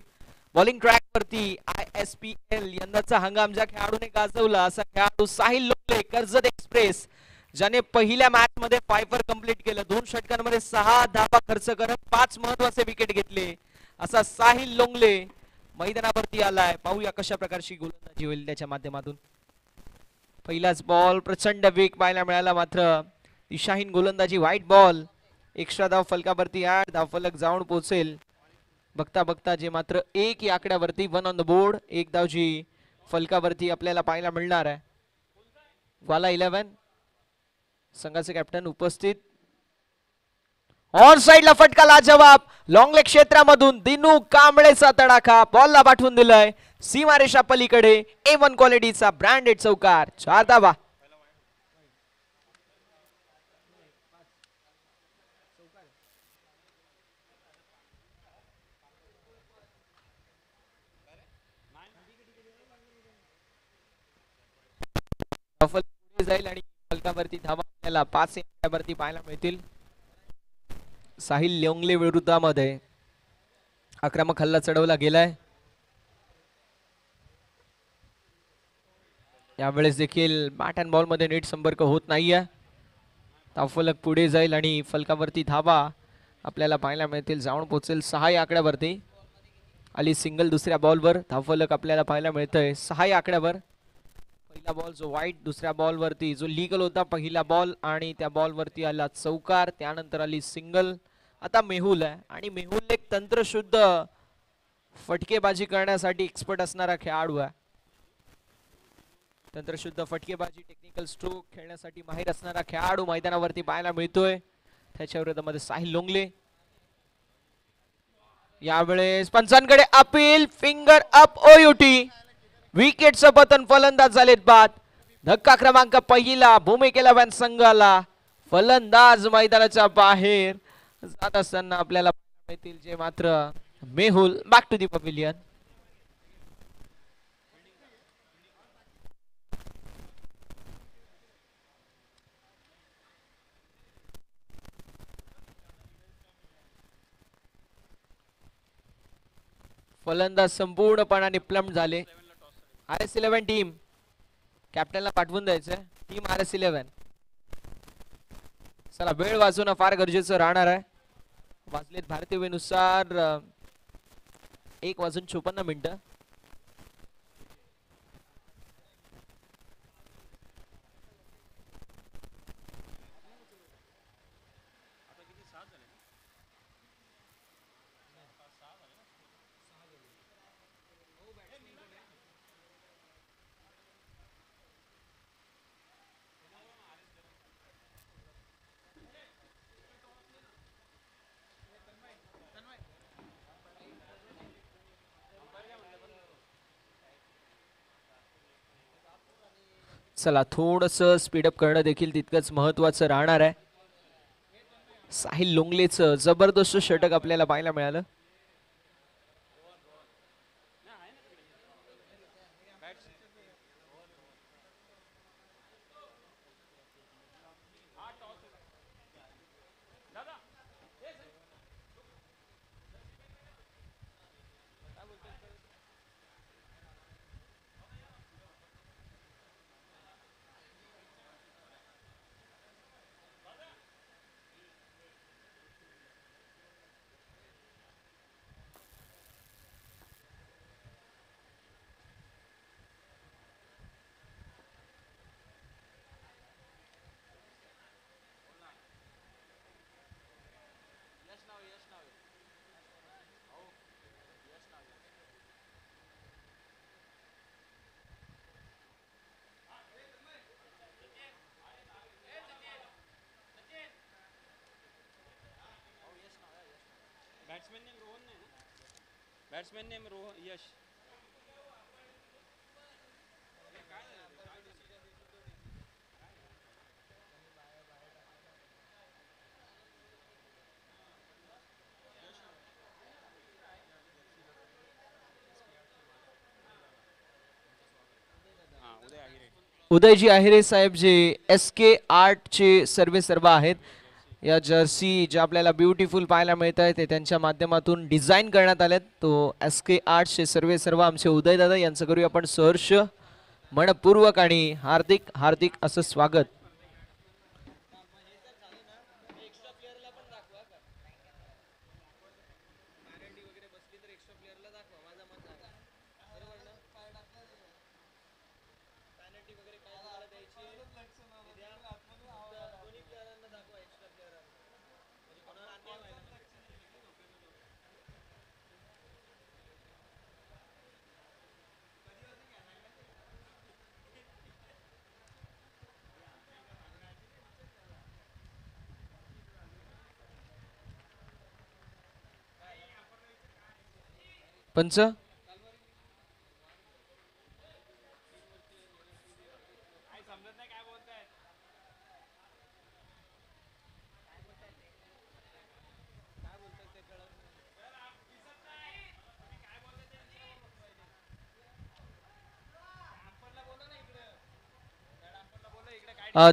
Bowling track वरती ISPL यंदाचा हंगाम ज्या खेळाडूने गाजवला असा खेळाडू साहिल लोंगले, कर्जत एक्सप्रेस, ज्याने पहिल्या मॅच मध्ये 5 कंप्लीट केलं. 2 षटकांमध्ये 6 धावा खर्च करत 5 महत्वाचे विकेट घेतले असा साहिल लोंगले मैदानावरती आलाय. पाहूया कशा प्रकारची गोलंदाजी होईल त्याच्या माध्यमातून. पहिलाच बॉल प्रचंड वेग पाहायला मिळाला, मात्र दिशाहीन गोलंदाजी. व्हाईट बॉल, एक्स्ट्रा धाव फलकावरती ऍड. धावफलक जाऊन पोहोचेल बघता बघता जे मात्र 1 या आकड्यावरती. 1 ऑन द बोर्ड. 1 धाव जी फलकावरती आपल्याला पाहायला मिळणार आहे. वाला 11 संघाचे कॅप्टन उपस्थित. ऑन साइडला फटका लाजवाब. लॉंग लेग क्षेत्रामधून दिनू कांबळेचा तडाखा बॉलला पाठवून दिलाय सीमारेषा पलीकडे. A1 क्वालिटीचा ब्रँडेड चौकार. 4 धावा. जाईल आणि फलकावरती धावा आपल्याला 5 वरती पाहायला मिळतील. साहिल लोंगले विरुद्धामध्ये आक्रमक हल्ला चढवला गेलाय. यावेळेस देखील बॅट अँड बॉल मध्ये नीट संपर्क होत नाहीये. धावफलक पुढे जाईल आणि फलकावरती धावा आपल्याला पाहायला मिळतील. जाऊन पोहोचेल 6 या आकड्यावरती. आली सिंगल दुसऱ्या बॉलवर. धावफलक आपल्याला पाहायला मिळतंय 6 या आकड्यावर. पहिला बॉल जो वाईट, दुसऱ्या बॉल वरती जो लीगल होता पहिला बॉल आणि त्या बॉल वरती आला चौकार. त्यानंतर आली सिंगल. आता मेहुल आहे आणि मेहुल एक तंत्रशुद्ध फटकेबाजी करण्यासाठी एक्सपर्ट असणारा खेळाडू आहे. तंत्रशुद्ध फटकेबाजी, टेक्निकल स्ट्रोक खेळण्यासाठी माहिर असणारा खेळाडू मैदानावरती पाहायला मिळतोय. त्याच्या विरोधामध्ये साहिल लोंगले. यावेळेस पंचांकडे अपील. Finger up OUT. विकेटचं पतन. फलंदाज झालेत बाद. धक्का क्रमांक पहिला भूमिकेला वॅन संघाला. फलंदाज मैदानाच्या बाहेर जात असताना आपल्याला मिळतील जे मात्र Mehul. Back to the pavilion. फलंदाज संपूर्णपणे प्लम्ड झाले. RS11 टीम कॅप्टनला पाठवून द्यायचंय. टीम RS11 चला, वेळ वाचवणं फार गरजेचं राहणार आहे. वाजलेत भारतीय वेळेनुसार 1:54. चला, थोडंसं स्पीडअप करणं देखील तितकंच महत्वाचं राहणार आहे. साहिल लोंगलेचं जबरदस्त षटक आपल्याला पाहायला मिळालं. बॅट्समॅन नेम रोहन नाही ना. बॅट्समॅन नेम यश. उदयजी आहिरे साहेब जे SK आर्ट चे सर्वे सर्व आहेत. या जर्सी ज्या आपल्याला ब्युटिफुल पाहायला मिळत आहे ते त्यांच्या माध्यमातून डिझाईन करण्यात आल्यात. तो SK आर्ट्सचे सर्व आमचे उदयदादा यांचं करूया आपण सहर्ष मनपूर्वक आणि हार्दिक हार्दिक असं स्वागत. पंच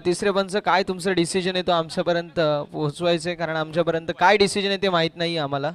तिसरे पंच काय तुमचं डिसिजन आहे तो आमच्यापर्यंत पोहोचवायचंय, कारण आमच्यापर्यंत काय डिसिजन आहे ते माहित नाही आम्हाला.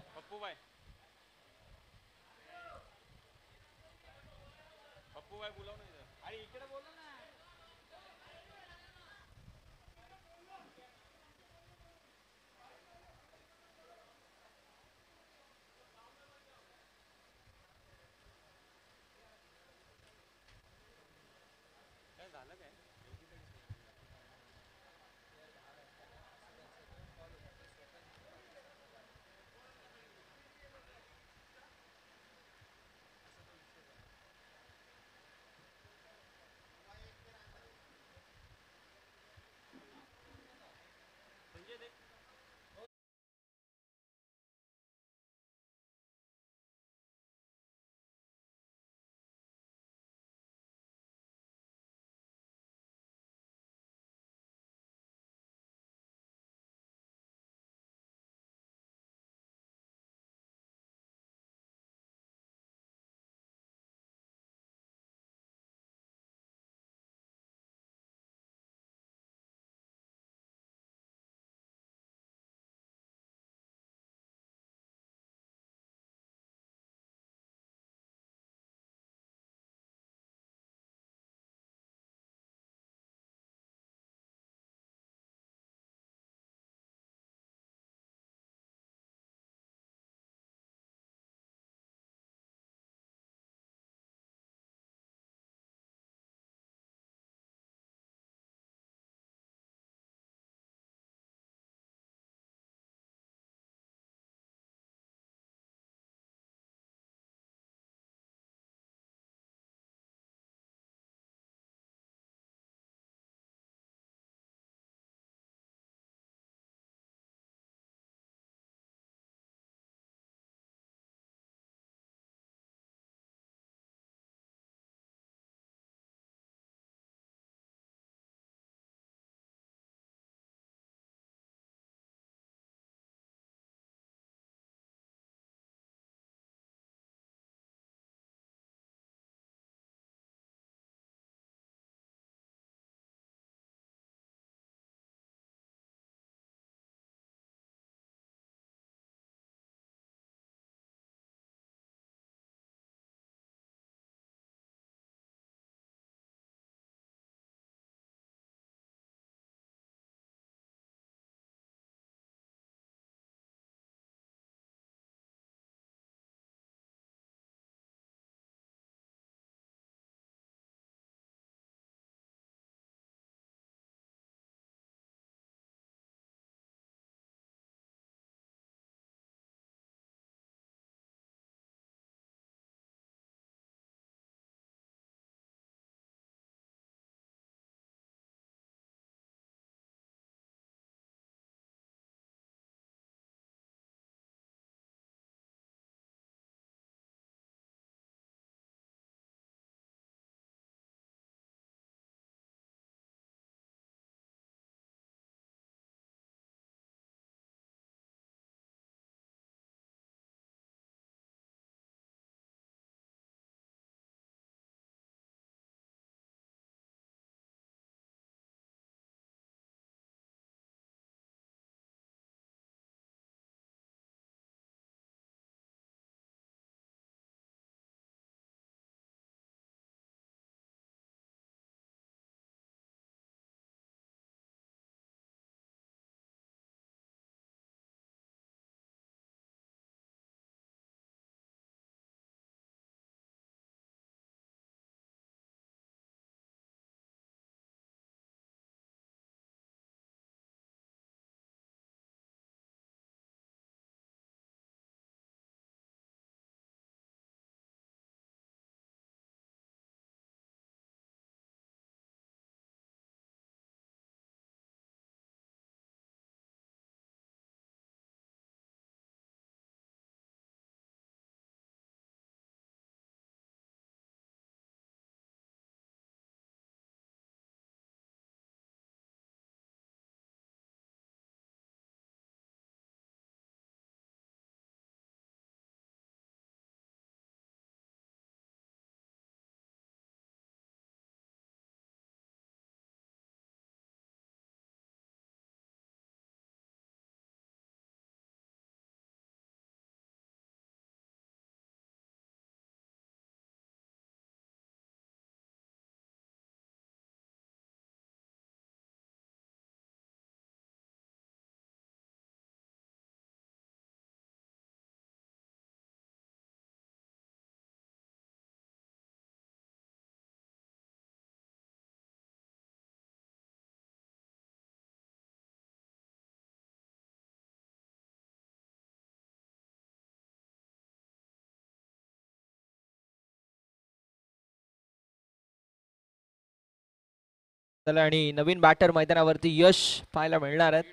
आणि नवीन बॅटर मैदानावरती यश पाहायला मिळणार आहेत.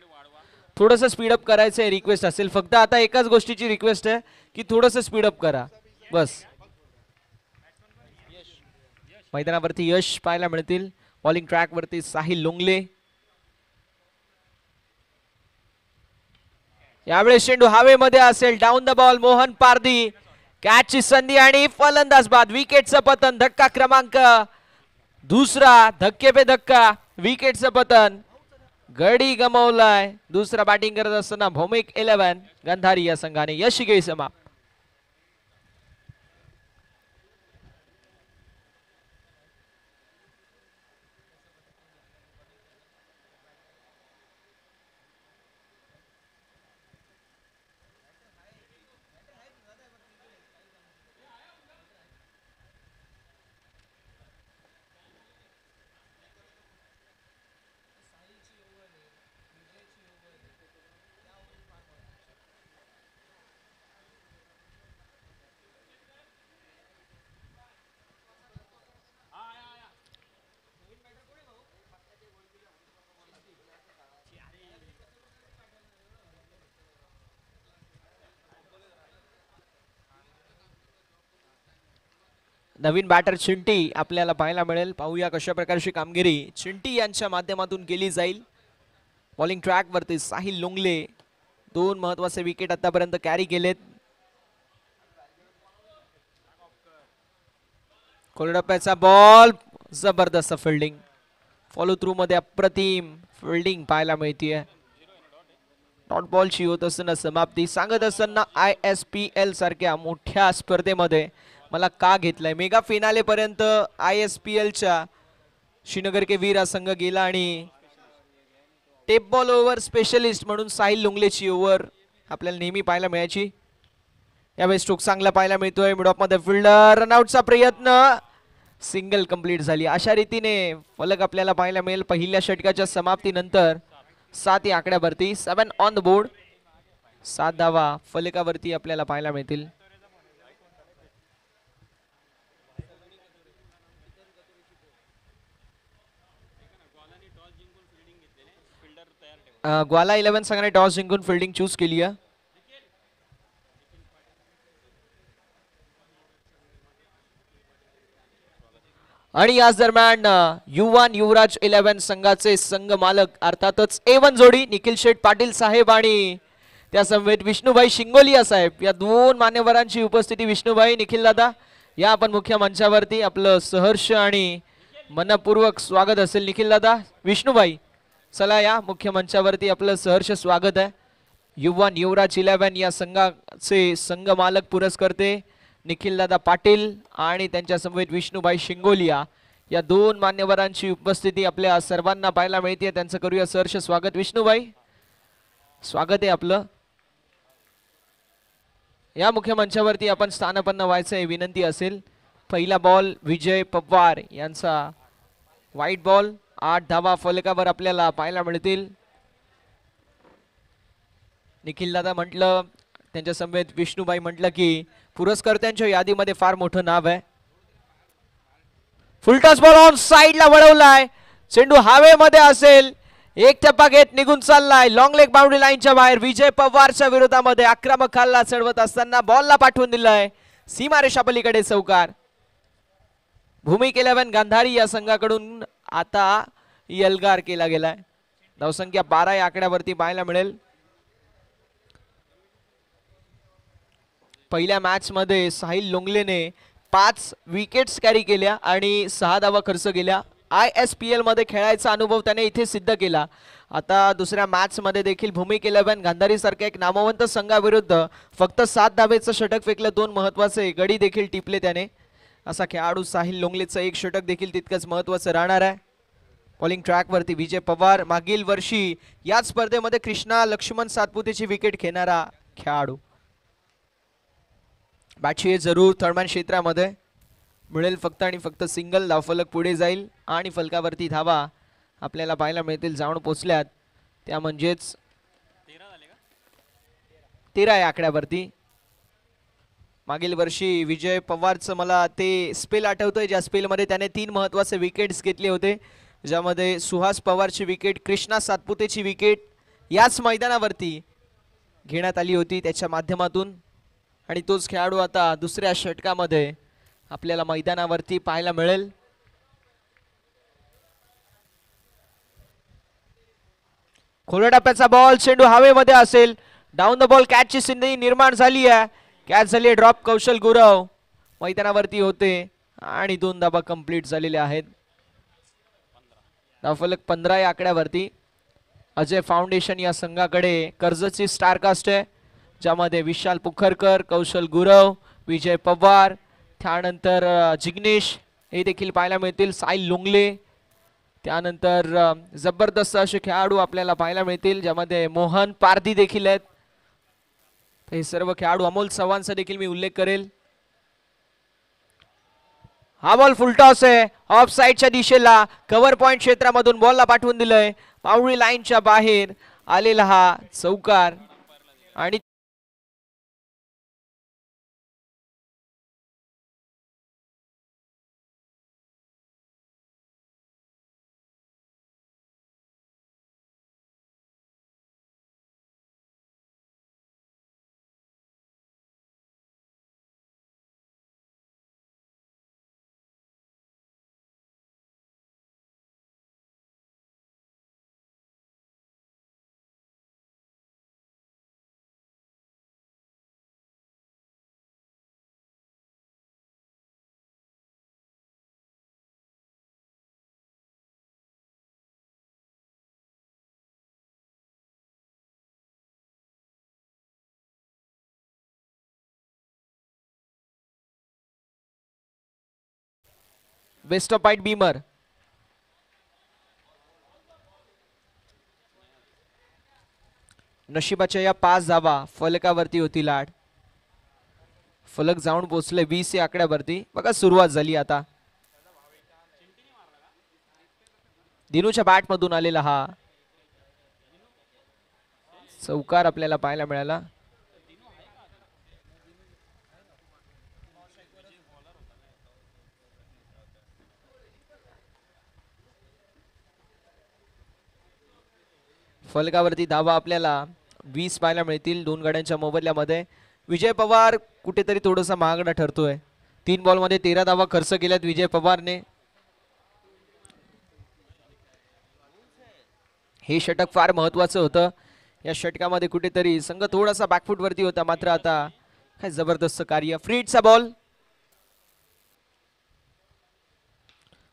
थोडंसं स्पीडअप करायचं आहे रिक्वेस्ट असेल फक्त. आता एकाच गोष्टीची रिक्वेस्ट आहे की थोडंसं स्पीडअप करा बस. मैदानावरती यश पाहायला मिळतील. बॉलिंग ट्रॅक वरती साहिल लोंगले. यावेळेस चेंडू हवेमध्ये असेल. डाऊन द बॉल मोहन पारधी. कॅचची संधी आणि फलंदाज बाद. विकेटचं पतन. धक्का क्रमांक दुसरा. धक्के पे धक्का. विकेटचं पतन. गडी गमावलाय. दुसरा बॅटिंग करत असताना भौमिक 11 गांधारी या संघाने. यश खेळ समाप्त. नवीन बॅटर चिंटी आपल्याला पाहायला मिळेल. पाहूया कशा प्रकारची कामगिरी चिंटी यांच्या माध्यमातून केली जाईल. बॉलिंग ट्रॅक वरती साहिल लोंगले. 2 महत्वाचे विकेट आतापर्यंत कॅरी केलेत. कोलडप्प्याचा बॉल. जबरदस्त फिल्डिंग. फॉलो थ्रू मध्ये अप्रतिम फिल्डिंग पाहायला मिळतीये. डॉट बॉलची होत असताना समाप्ती. सांगत असताना ISPL सारख्या मोठ्या स्पर्धेमध्ये मला का घेतलंय. मेगा फिनाले पर्यंत ISPL च्या श्रीनगर के वीर हा संघ गेला आणि टेप बॉल ओव्हर स्पेशलिस्ट म्हणून साहिल लोंगलेची ओव्हर आपल्याला नेहमी पाहायला मिळायची. यावेळी स्ट्रोक चांगला पाहायला मिळतोय. मिड ऑफ मध्ये फिल्डर रनआउटचा प्रयत्न. सिंगल कंप्लीट झाली. अशा रीतीने फलक आपल्याला पाहायला मिळेल पहिल्या षटकाच्या समाप्तीनंतर. 7 या आकड्यावरती 7 ऑन द बोर्ड. 7 धावा फलकावरती आपल्याला पाहायला मिळतील. ग्वाला 11 संघाने टॉस जिंकून फिल्डिंग चूज केली आहे. आणि याच दरम्यान युवान युवराज 11 संघाचे संघ मालक अर्थातच A1 जोडी निखिल शेठ पाटील साहेब आणि त्या समवेत विष्णुभाई शिंगोलिया साहेब या 2 मान्यवरांची उपस्थिती. विष्णुभाई निखिल दादा या आपण मुख्य मंचावरती. आपलं सहर्ष आणि मनपूर्वक स्वागत असेल. निखिल दादा विष्णुभाई चला या मुख्य मंचावरती. आपलं सहर्ष स्वागत आहे. युवान युवराज 11 या संघाचे संघ मालक पुरस्कर्ते निखिलदादा पाटील आणि त्यांच्या समवेत विष्णुभाई शिंगोलिया या 2 मान्यवरांची उपस्थिती आपल्या सर्वांना पाहायला मिळते. त्यांचं करूया सहर्ष स्वागत. विष्णुभाई स्वागत आहे आपलं. या मुख्य मंचावरती आपण स्थानापन्न व्हायचं आहे विनंती असेल. पहिला बॉल विजय पवार यांचा वाईट बॉल. 8 धावा फलकावर आपल्याला पाहायला मिळतील. निखिल दादा म्हटलं त्यांच्या समवेत विष्णुभाई म्हटलं की पुरस्कर्त्यांच्या यादीमध्ये फार मोठं नाव आहे. फुलटॉस बॉल ऑन साइडला वळवलाय. चेंडू हवेमध्ये असेल. एक टप्पा घेत निघून चाललाय. लॉंग लेग बाउंड्री लाईनच्या बाहेर. विजय पवारच्या विरोधामध्ये आक्रमक हल्ला चढवत असताना बॉलला पाठवून दिलाय सीमारेषा पलीकडे चौकार. भूमिक 11 गांधारी या संघाकडून आता यलगार केला गेलाय. धावसंख्या 12 या आकड्यावरती पाहायला मिळेल. पहिल्या मॅच मध्ये साहिल लोंगलेने 5 विकेट्स कॅरी केल्या आणि 6 धावा खर्च केल्या. ISPL मध्ये खेळायचा अनुभव त्याने इथे सिद्ध केला. आता दुसऱ्या मॅच मध्ये देखील भूमिक 11 गांधारी सारख्या एक नामवंत संघाविरुद्ध फक्त 7 धावेचं षटक फेकलं. 2 महत्वाचे गडी देखील टिपले त्याने. असा खेळाडू साहिल लोंगलेचं एक षटक देखील तितकंच महत्वाचं राहणार आहे. बॉलिंग ट्रॅक वरती विजय पवार. मागील वर्षी याच स्पर्धेमध्ये कृष्णा लक्ष्मण सातपुतेची विकेट घेणारा खेळाडू. बॅटशी जरूर थर्डमॅन क्षेत्रामध्ये मिळेल फक्त आणि फक्त सिंगल. धावफलक पुढे जाईल आणि फलकावरती धावा आपल्याला पाहायला मिळतील. जाऊन पोचल्यात त्या म्हणजेच 13 या आकड्यावरती. मागील वर्षी विजय पवारचं मला ते स्पेल आठवतोय ज्या स्पेलमध्ये त्याने 3 महत्वाचे विकेट्स घेतले होते. ज्यामध्ये सुहास पवारची विकेट, कृष्णा सातपुतेची विकेट याच मैदानावरती घेण्यात आली होती त्याच्या माध्यमातून, आणि तोच खेळाडू आता दुसऱ्या षटकामध्ये आपल्याला मैदानावरती पाहायला मिळेल. खोलच्या टप्प्याचा बॉल, चेंडू हवेमध्ये असेल, डाऊन द बॉल कॅचची संधी निर्माण झाली आहे. कॅच झाली ड्रॉप, कौशल गुरव मैदानावरती होते आणि 2 धाबा कंप्लीट झालेले आहेत. धावफलक 15 या आकड्यावरती. अजय फाउंडेशन या संघाकडे कर्जतची स्टारकास्ट आहे, ज्यामध्ये विशाल पुखरकर, कौशल गुरव, विजय पवार, त्यानंतर जिग्नेश हे देखील पाहायला मिळतील, साहिल लोंगले, त्यानंतर जबरदस्त असे खेळाडू आपल्याला पाहायला मिळतील, ज्यामध्ये मोहन पारधी देखील आहेत. हे सर्व खेळाडू, अमोल चव्हाणचा देखील मी उल्लेख करेल. हा बॉल फुलटॉस आहे, ऑफ साइडच्या दिशेला, कव्हर पॉइंट क्षेत्रामधून बॉलला पाठवून दिलंय, पावळी लाईनच्या बाहेर आलेला हा चौकार. आणि बेस्ट ऑफ बाईट बीमर. नशिबाच्या या 5 धावा फलकावरती होती लाड. फलक जाऊन पोहोचले 20 या आकड्यावरती. बघा सुरुवात झाली आता. दिनूच्या बॅट मधून आलेला हा चौकार आपल्याला पाहायला मिळाला. फलकावरती धावा आपल्याला 20 पाहायला मिळतील 2 गड्यांच्या मोबदल्यामध्ये. विजय पवार कुठेतरी थोडासा महागडा ठरतोय. 3 बॉलमध्ये 13 धावा खर्च केल्यात विजय पवारने. हे षटक फार महत्वाचं होतं. या षटकामध्ये कुठेतरी संघ थोडासा बॅकफूट वरती होता, मात्र आता काय जबरदस्त कार्य. फ्रीडचा बॉल,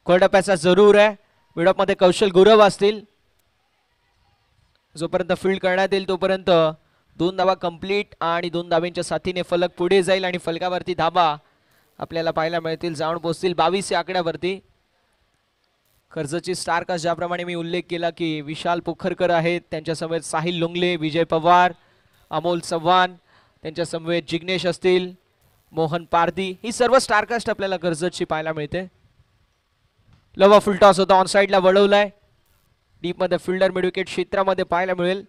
कोल्डप्याचा जरूर आहे. मिडऑफ मध्ये कौशल गुरव असतील. जोपर्यंत फील्ड करण्यात येईल तोपर्यंत 2 धावा कंप्लीट आणि 2 धाब्यांच्या साथीने फलक पुढे जाईल आणि फलकावरती धाबा आपल्याला पाहायला मिळतील, जाऊन पोहोचतील 22 या आकड्यावरती. कर्जची स्टारकास्ट ज्याप्रमाणे मी उल्लेख केला की विशाल पोखरकर आहेत, त्यांच्या समवेत साहिल लोंगले, विजय पवार, अमोल चव्हाण, त्यांच्या समवेत जिग्नेश असतील, मोहन पारधी, ही सर्व स्टारकास्ट आपल्याला कर्जतची पाहायला मिळते. लवा फुलटॉस होता, ऑन साइडला वळवलाय. डीप मध्ये फिल्डर मिड विकेट क्षेत्रामध्ये पाहायला मिळेल.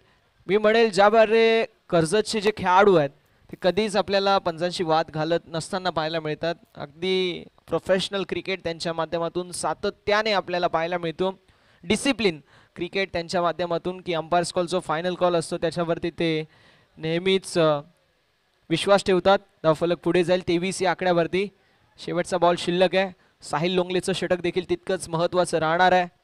मी म्हणेल ज्याद्वारे कर्जतचे जे खेळाडू आहेत ते कधीच आपल्याला पंचांशी वाद घालत नसताना पाहायला मिळतात. अगदी प्रोफेशनल क्रिकेट त्यांच्या माध्यमातून सातत्याने आपल्याला पाहायला मिळतो. डिसिप्लिन क्रिकेट त्यांच्या माध्यमातून की अंपायर्स कॉल जो फायनल कॉल असतो त्याच्यावरती ते नेहमीच विश्वास ठेवतात. धावफलक पुढे जाईल 23 या आकड्यावरती. शेवटचा बॉल शिल्लक आहे. साहिल लोंगलेचं षटक देखील तितकंच महत्त्वाचं राहणार आहे.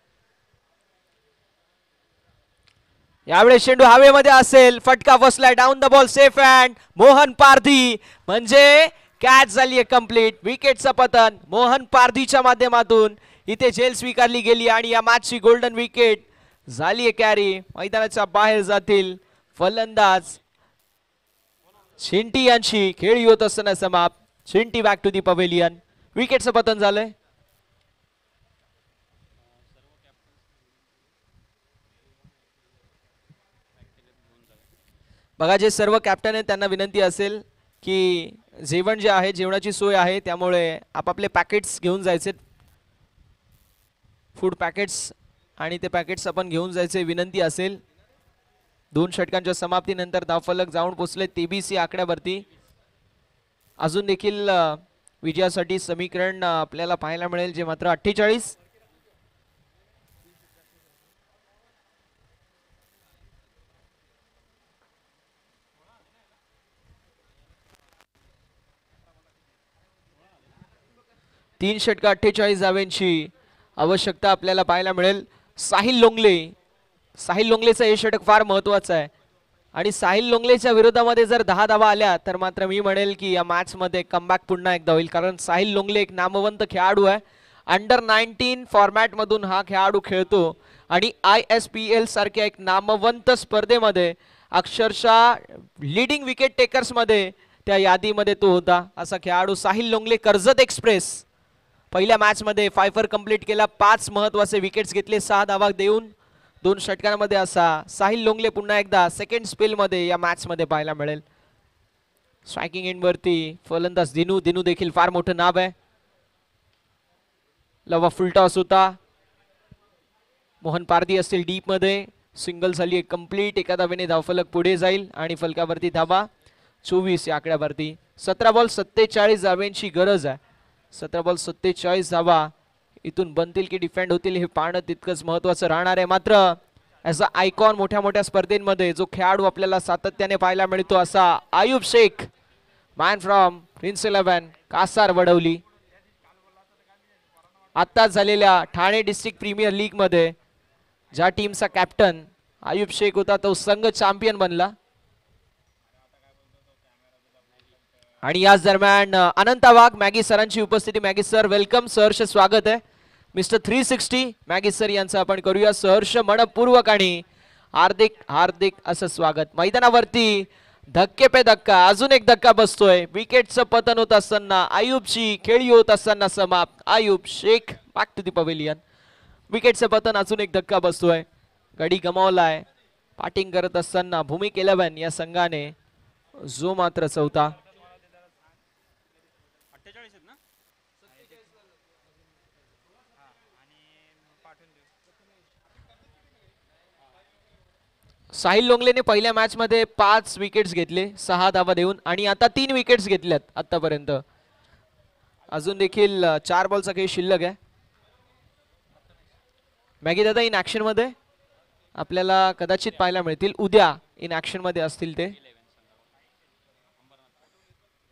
यावेळेस चेंडू हवेमध्ये असेल, फटका बसलाय, down the ball safe hand, Mohan Pardhi, म्हणजे कॅच झाली आहे कंप्लीट. विकेटचं पतन मोहन पारधीच्या माध्यमातून इथे झेल स्वीकारली गेली आणि या मॅचची गोल्डन विकेट झाली आहे कॅरी. मैदानाच्या बाहेर जातील फलंदाज चिंटी यांची खेळी होत असताना समाप्त. चिंटी बॅक टू दी पवेलियन. विकेटचं पतन झालंय. बघा जे सर्व कॅप्टन आहेत त्यांना विनंती असेल की जेवण जे आहे, जेवणाची सोय आहे, त्यामुळे आपापले पॅकेट्स घेऊन जायचे, फूड पॅकेट्स, आणि ते पॅकेट्स आपण घेऊन जायचे विनंती असेल. 2 षटकांच्या समाप्तीनंतर धावफलक जाऊन पोहोचले 23 या आकड्यावरती. अजून देखील विजयासाठी समीकरण आपल्याला पाहायला मिळेल, जे मात्र 48. तीन षटक 48 धावांची आवश्यकता आपल्याला पाहायला मिळेल. साहिल लोंगलेचं हे षटक फार महत्वाचं आहे आणि साहिल लोंगलेच्या विरोधामध्ये जर 10 धावा आल्या तर मात्र मी म्हणेल की या मॅच मध्ये कमबॅक पुन्हा एकदा होईल, कारण साहिल लोंगले एक नामवंत खेळाडू आहे. अंडर 19 फॉर्मॅट मधून हा खेळाडू खेळतो आणि ISPL सारख्या एक नामवंत स्पर्धेमध्ये अक्षरशः लीडिंग विकेट टेकर्स मध्ये त्या यादीमध्ये तो होता. असा खेळाडू साहिल लोंगले. कर्जत एक्सप्रेस पहिल्या मॅच मध्ये 5 कंप्लीट केला, 5 महत्वाचे विकेट्स घेतले, 6 धावा देऊन 2 षटकांमध्ये. असा साहिल लोंगले पुन्हा एकदा सेकंड स्पेल मध्ये या मॅच मध्ये पाहायला मिळेल. स्ट्रायकिंग एंड वरती फलंदाज दिनू देखील फार मोठं नाव आहे. लवा फुल टॉस होता. मोहन पारदी असतील डीप मध्ये. सिंगल झाली एक कंप्लीट. एका धावेने धावफलक पुढे जाईल आणि फलकावरती धावा 24 या आकड्यावरती. 17 बॉल 47 धावांची गरज आहे. 17 बॉल 47 धावा इथून बनतील की डिफेंड होतील हे पाहणं तितकंच महत्वाचं राहणार आहे. मात्र ॲज अ आयकॉन मोठ्या मोठ्या स्पर्धेमध्ये जो खेळाडू आपल्याला सातत्याने पाहायला मिळतो असा Ayub Shaikh, man from prince 11 Kasar Vadavali. आत्ताच झालेल्या ठाणे डिस्ट्रिक्ट प्रीमियर लीग मध्ये ज्या टीमचा कॅप्टन आयुब शेख होता तो संघ चॅम्पियन बनला. आणि याच दरम्यान अनंता वाघ, मॅगी सरांची उपस्थिती. मॅगी सर वेलकम, सहर्ष स्वागत आहे. मिस्टर 360 मॅगी सर यांचं आपण करूया सहर्ष मनपूर्वक आणि हार्दिक हार्दिक असं स्वागत. मैदानावरती धक्के पे धक्का, अजून एक धक्का बसतोय. विकेटचं पतन होत असताना आयुबची खेळी होत असताना समाप्त. Ayub Shaikh back to the pavilion. विकेटचं पतन, अजून एक धक्का बसतोय. गडी गमावलाय. बॅटिंग करत असताना भूमिक 11 या संघाने जो मात्र चौथा. साहिल लोंगलेने पहिल्या मॅच मध्ये 5 विकेट्स घेतले, 6 धावा देऊन, आणि आता 3 विकेट्स घेतल्यात आतापर्यंत. अजून देखील 4 बॉलचा खेळ शिल्लक आहे. मॅगी दादा इन ऍक्शन मध्ये आपल्याला कदाचित पाहायला मिळतील, उद्या इन ऍक्शन मध्ये असतील ते.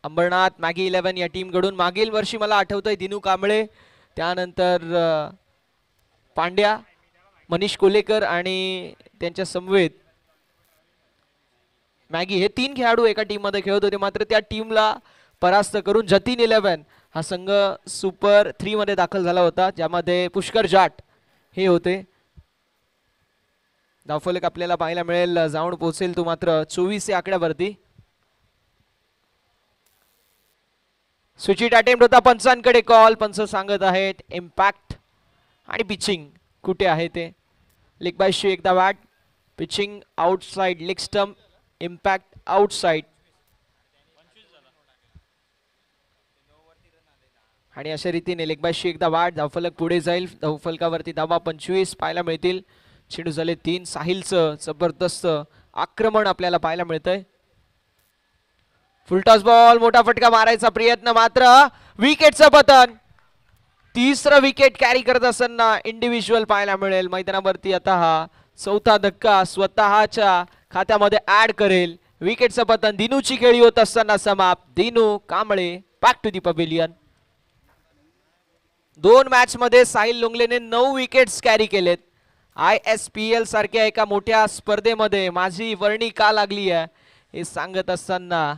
अंबरनाथ मॅगी 11 या टीम कडून. मागील वर्षी मला आठवतंय दिनू कांबळे, त्यानंतर पांड्या, मनीष कोलेकर आणि त्यांच्या समवेत मॅगी हे 3 खेळाडू एका टीम मध्ये खेळत होते. मात्र त्या टीमला परास्त करून जतीन 11 हा संघ सुपर 3 मध्ये दाखल झाला होता, ज्यामध्ये पुष्कर जाट हे होते. धावफलक आपल्याला पाहायला मिळेल, जाऊन पोहोचेल तो मात्र 24 या आकड्यावरती. स्विचिट अटेम्प्ट होता, पंचांकडे कॉल. पंच सांगत आहेत इम्पॅक्ट आणि पिचिंग कुठे आहे ते. लेग बायशी एकदा bat, pitching outside leg stump, impact outside. आणि अशा रीतीने लेग बायशी एकदा बॅट, धावफलक पुढे जाईल. धावफलकावरती धावा 25 पाहायला मिळतील. चेंडू झाले 3. साहिलचं जबरदस्त आक्रमण आपल्याला पाहायला मिळतंय. फुलटॉस बॉल, मोठा फटका मारायचा प्रयत्न, मात्र विकेटचं पतन. 3रं विकेट कॅरी करत असताना इंडिव्हिज्युअल पाहायला मिळेल. मैदानावरती आता हा 4था धक्का स्वतःच्या खात्यामध्ये ऍड करेल. विकेटचं पतन, दिनूची खेळी होत असताना समाप्त. Dinu Kamble back to the pavilion. 2 match मध्ये साहिल लोंगलेने 9 विकेट्स कॅरी केलेत. ISPL सारख्या एका मोठ्या स्पर्धेमध्ये माझी वर्णी का लागली आहे हे सांगत असताना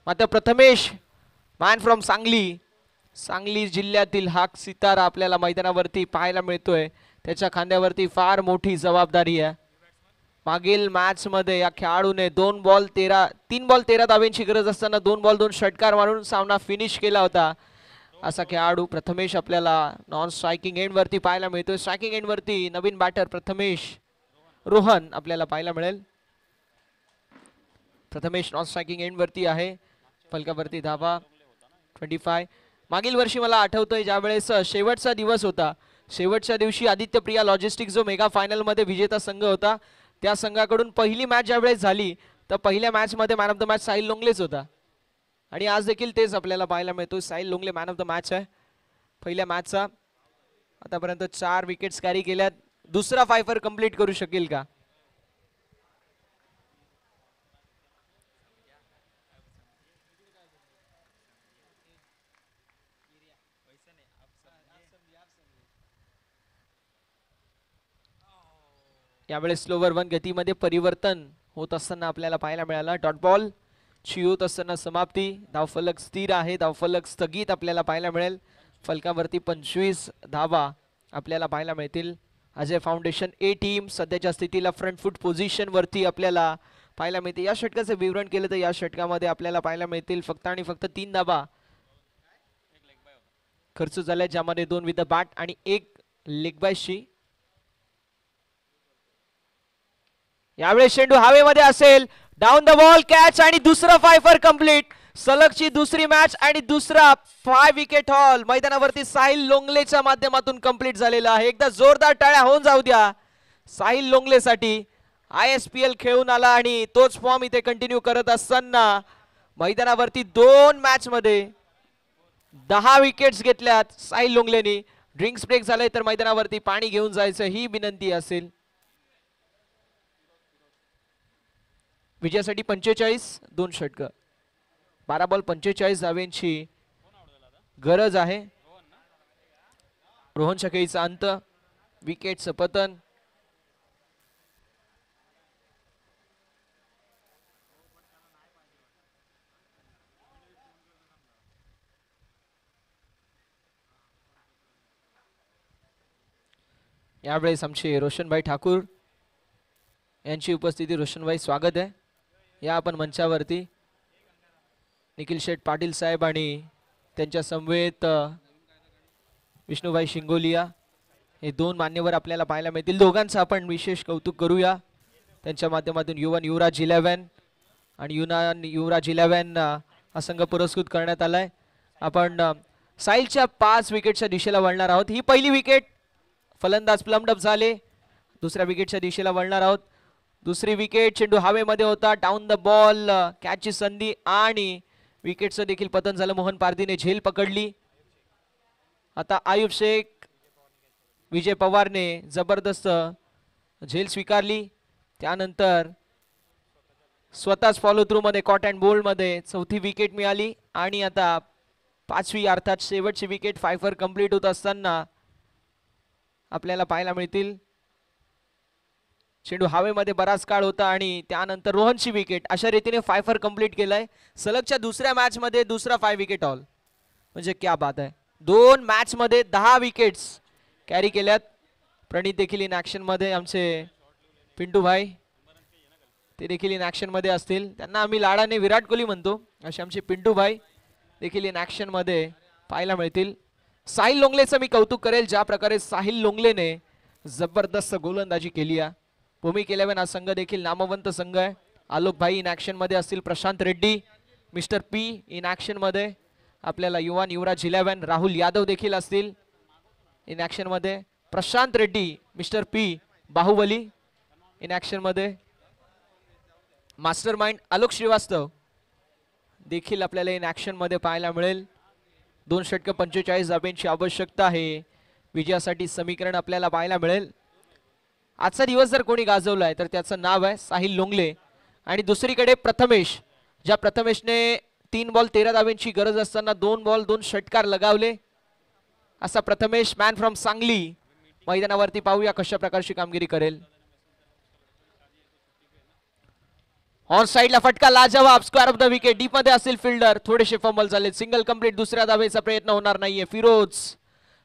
मात्र प्रथमेश, मॅन फ्रॉम सांगली जिल्ह्यातील हा सितारा आपल्याला मैदानावरती पाहायला मिळतोय. त्याच्या खांद्यावरती फार मोठी जबाबदारी आहे. मागील मॅच मध्ये या खेळाडूने 3 बॉल 13 धावांची गरज असताना 2 बॉल 2 षटकार मारून सामना फिनिश केला होता. असा खेळाडू प्रथमेश आपल्याला नॉन स्ट्रायकिंग एंड वरती पाहायला मिळतोय. स्ट्रायकिंग एंड वरती नवीन बॅटर प्रथमेश रोहन आपल्याला पाहायला मिळेल. प्रथमेश नॉन स्ट्रायकिंग एंड वरती आहे. फलकावरती धावा 25. मागील वर्षी मला आठवतंय ज्यावेळेस शेवटचा दिवस होता, शेवटच्या दिवशी आदित्य प्रिया लॉजिस्टिक जो मेगा फायनल मध्ये विजेता संघ होता, त्या संघाकडून पहिली मॅच ज्यावेळेस झाली तर पहिल्या मॅच मध्ये man of the match Sahil लोंगलेच होता. आणि आज देखील तेच आपल्याला पाहायला मिळतो. Sahil Longle man of the match आहे. पहिल्या मॅचचा आतापर्यंत 4 विकेट्स कॅरी केल्यात. दुसरा 5 कंप्लीट करू शकेल का? यावेळेस स्लोवर वन गतीमध्ये परिवर्तन होत असताना आपल्याला पाहायला मिळाला. डॉट बॉल ची होत असताना समाप्ती. धावफलक स्थिर आहे, धावफलक स्थगित आपल्याला पाहायला मिळेल. फलकावरती 25 धावा आपल्याला पाहायला मिळतील. अजय फाउंडेशन ए टीम सध्याच्या स्थितीला फ्रंट फूट पोझिशन वरती आपल्याला पाहायला मिळते. या षटकाचं विवरण केलं तर या षटकामध्ये आपल्याला पाहायला मिळतील फक्त आणि फक्त 3 धावा खर्च झाल्या, ज्यामध्ये 2 विथ द बॅट आणि 1 लेग बायशी. यावेळेस चेंडू हवेमध्ये असेल, डाऊन द बॉल कॅच आणि दुसरं 5 फॉर कंप्लीट. सलगची दुसरी मॅच आणि दुसरा 5 विकेट हॉल मैदानावरती साहिल लोंगलेच्या माध्यमातून कंप्लीट झालेला आहे. एकदा जोरदार टाळ्या होऊन जाऊ द्या साहिल लोंगलेसाठी. ISPL खेळून आला आणि तोच फॉर्म इथे कंटिन्यू करत असताना मैदानावरती 2 मॅच मध्ये 10 विकेट्स घेतल्यात साहिल लोंगलेनी. ड्रिंक्स ब्रेक झाले तर मैदानावरती पाणी घेऊन जायचं ही विनंती असेल. विजयासाठी 45 2 षटक, 12 बॉल 45 धावेंची गरज आहे. रोहन शकेचा अंत, विकेटचं पतन. यावेळेस आमचे रोशनभाई ठाकूर यांची उपस्थिती. रोशनभाई स्वागत आहे, या आपण मंचावरती. निखिल शेठ पाटील साहेब आणि त्यांच्या समवेत विष्णुभाई शिंगोलिया हे 2 मान्यवर आपल्याला पाहायला मिळतील. दोघांचं आपण विशेष कौतुक करूया. त्यांच्या माध्यमातून युवन युवराज 11 आणि युवराज 11 हा संघ पुरस्कृत करण्यात आलाय. आपण साहिलच्या 5 विकेटच्या दिशेला वळणार आहोत. ही पहिली विकेट, फलंदाज प्लमडप झाले. दुसऱ्या विकेटच्या दिशेला वळणार आहोत. दुसरी विकेट, चेंडू हवेमध्ये होता, डाऊन द बॉल कॅचची संधी आणि विकेटचं देखील पतन झालं. मोहन पारदीने झेल पकडली. आता आयुब शेख, विजय पवारने जबरदस्त झेल स्वीकारली. त्यानंतर स्वतःच फॉलो थ्रू मध्ये कॉट अँड बोल्ड मध्ये 4थी विकेट मिळाली आणि आता 5वी अर्थात शेवटची विकेट 5 फॉर कंप्लीट होत असताना आपल्याला पाहायला मिळतील. चेंडू हवेमध्ये बराच काळ होता आणि त्यानंतर रोहनची विकेट. अशा रीतीने 5 फॉर कंप्लीट केलाय. सलगच्या दुसऱ्या मॅच मध्ये दुसरा 5 विकेट हॉल, म्हणजे क्या बात आहे. 2 मॅच मध्ये 10 विकेट्स कॅरी केल्यात. प्रणित देखील इन ऍक्शन मध्ये, आमचे पिंटू भाई ते देखील इन ऍक्शन मध्ये असतील. त्यांना आम्ही लाडाने विराट कोहली म्हणतो, असे आमचे पिंटू भाई देखील इन ऍक्शन मध्ये पाहायला मिळतील. साहिल लोंगलेचं मी कौतुक करेल, ज्या प्रकारे साहिल लोंगलेने जबरदस्त गोलंदाजी केली आहे. भूमी 11 हा संघ देखील नामवंत संघ आहे. आलोक भाई इन ऍक्शन मध्ये असतील, Prashant Reddy, mister P in action मध्ये, आपल्याला युवन युवराज 11 राहुल यादव देखील असतील इन ऍक्शन मध्ये. Prashant Reddy, mister P, Baahubali in action मध्ये. मास्टर माइंड आलोक श्रीवास्तव देखील आपल्याला इन ऍक्शन मध्ये पाहायला मिळेल. 2 षटक 45 धाब्यांची आवश्यकता आहे विजयासाठी. समीकरण आपल्याला पाहायला मिळेल. आजचा दिवस जर कोणी गाजवलाय तर त्याचं नाव आहे साहिल लोंगले. आणि दुसरीकडे प्रथमेश, ज्या प्रथमेशने 3 बॉल 13 धाब्यांची गरज असताना 2 बॉल 2 षटकार लगावले, असा प्रथमेश मॅन फ्रॉम सांगली मैदानावरती पाहूया कशा प्रकारची कामगिरी करेल. ऑन साइडला फटका लाजवाब, square of the wicket. Deep मध्ये असेल फिल्डर, थोडेसे फंबल झाले. सिंगल कंप्लीट, दुसऱ्या धावेचा प्रयत्न होणार नाहीये. फिरोज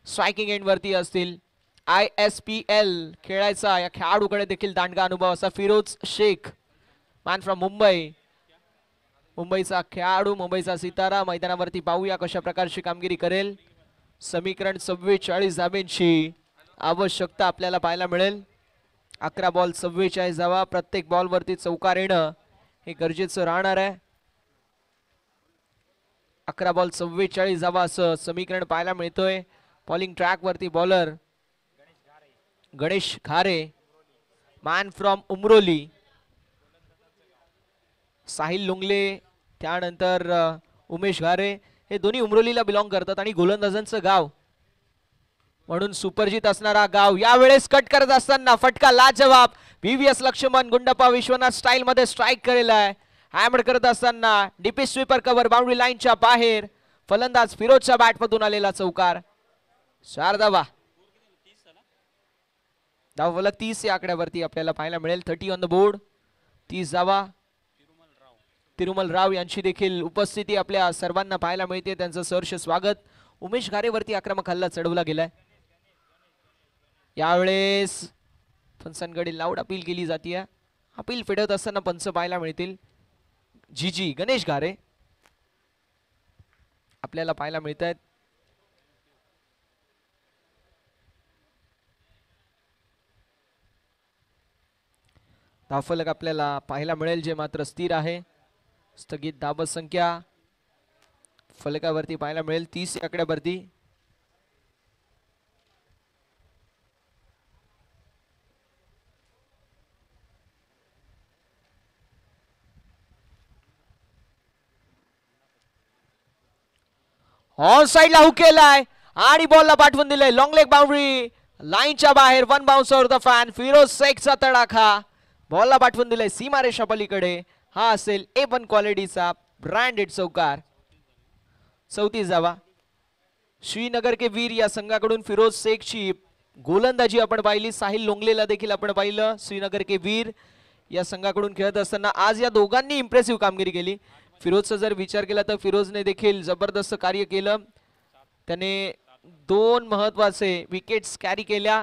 स्ट्रायकिंग एंड वरती असतील. ISPL खेळायचा या खेळाडूकडे देखील दांडगा अनुभव असा फिरोज शेख, मॅन फ्रॉम मुंबई, मुंबईचा खेळाडू, मुंबईचा सितारा. मैदानावरती पाहूया कशा प्रकारची कामगिरी करेल. समीकरण 44 धाब्यांची आवश्यकता आपल्याला पाहायला मिळेल. 11 बॉल 44 धावा, प्रत्येक बॉल वरती चौकार येणं हे गरजेचं राहणार आहे. 11 बॉल 44 धावा असं समीकरण पाहायला मिळतोय. बॉलिंग ट्रॅक वरती bowler Ganesh Ghare, man from Umroli. Sahil Longle, त्यानंतर उमेश घारे, हे दोन्ही उमरोलीला बिलॉंग करतात आणि गोलंदाजांचं गाव म्हणून सुपरजित असणारा गाव. यावेळेस कट करत असताना फटका लाजवाब. VVS लक्ष्मण गुंडप्पा विश्वनाथ स्टाईल मध्ये स्ट्राईक केलेला आहे. हॅमर करत असताना डीपी स्वीपर कव्हर बाउंड्री लाईनच्या बाहेर. फलंदाज फिरोजच्या बॅटमधून आलेला चौकार. 4 धावा. धावफलक 30 या आकड्यावरती आपल्याला पाहायला मिळेल. 30 ऑन द बोर्ड. 30 धावा. तिरुमल राव यांची देखील उपस्थिती आपल्या सर्वांना पाहायला मिळते. त्यांचं सहर्ष स्वागत. उमेश घारेवरती आक्रमक हल्ला चढवला गेलाय. यावेळेस पंचांकडे लाऊड अपील केली जाते. अपील फेडत असताना पंच पाहायला मिळतील. जी गणेश घारे आपल्याला पाहायला मिळत आहेत. धावफलक आपल्याला पाहायला मिळेल जे मात्र स्थिर आहे. स्थगित धाव संख्या फलकावरती पाहायला मिळेल 30 या आकड्यावरती. ऑन साइडला हुक केलाय आणि बॉलला पाठवून दिलंय. लॉंग लेग बाउंड्री लाईनच्या बाहेर. One bounce over the fan. Firoz शेखचा तडाखा बॉलला पाठवून दिलंय सीमारेषा पलीकडे. हा असेल A1 क्वालिटीचा ब्रँडेड चौकार. 34 धावा. श्रीनगर के वीर या संघाकडून फिरोज शेखची गोलंदाजी आपण पाहिली. साहिल लोंगलेला देखील आपण पाहिलं. श्रीनगर के वीर या संघाकडून खेळत असताना आज या दोघांनी इम्प्रेसिव्ह कामगिरी केली. फिरोजचा जर विचार केला तर फिरोजने देखील जबरदस्त कार्य केलं. त्याने 2 महत्वाचे विकेट्स कॅरी केल्या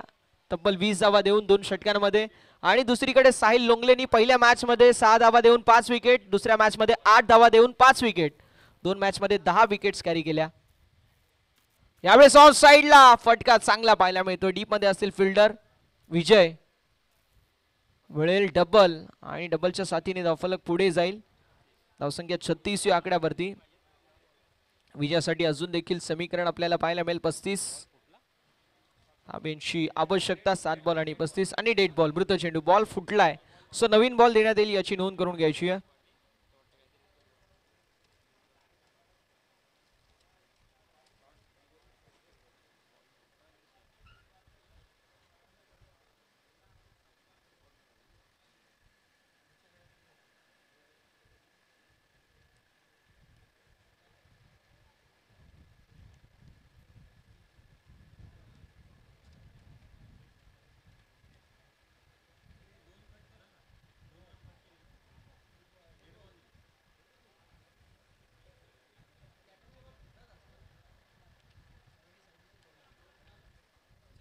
तब्बल 20 धावा देऊन 2 षटकांमध्ये. आणि दुसरीकडे साहिल लोंगलेनी पहिल्या मॅच मध्ये 6 धावा देऊन 5 विकेट. दुसऱ्या मॅच मध्ये 8 धावा देऊन 5 विकेट. 2 मॅच मध्ये 10 विकेट्स कॅरी केल्या. यावेळेस ऑन साइडला फटका चांगला पाहायला मिळतो. डीप मध्ये असतील फिल्डर विजय. मिळेल डबल आणि डबलच्या साथीने धावफलक पुढे जाईल. धावसंख्या 36 या आकड्यावरती. विजयासाठी अजून देखील समीकरण आपल्याला पाहायला मिळेल 35. धाब्यांची आवश्यकता 7 बॉल आणि 35 आणि डेड बॉल. मृत चेंडू बॉल फुटलाय सो नवीन बॉल देण्यात येईल याची नोंद करून घ्यायची आहे.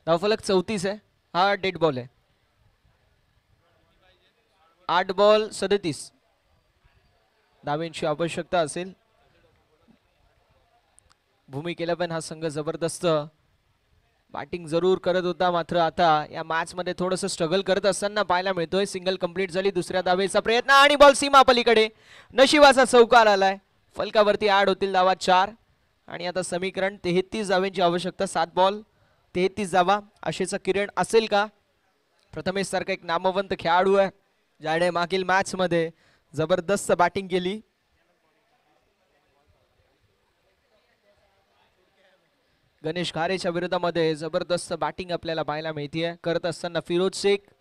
धावफलक 34 आहे. हा डेड बॉल आहे. 8 बॉल 37 धाब्यांची आवश्यकता असेल. भूमिकेला पण हा संघ जबरदस्त बॅटिंग जरूर करत होता. मात्र आता या मॅच मध्ये थोडंसं स्ट्रगल करत असताना पाहायला मिळतोय. सिंगल कंप्लीट झाली. दुसऱ्या धावेचा प्रयत्न आणि बॉल सीमा पलीकडे. नशिबाचा चौकार आलाय. फलकावरती ऍड होतील धावा 4 आणि आता समीकरण 33 धाव्यांची आवश्यकता. 7 बॉल 33 धावा. आशेचा किरण असेल का? प्रथमेश सारखा एक नामवंत खेळाडू आहे ज्याने मागील मॅच मध्ये जबरदस्त बॅटिंग केली. गणेश घारेच्या विरोधामध्ये जबरदस्त बॅटिंग आपल्याला पाहायला मिळते. करत असताना Firoz Shaikh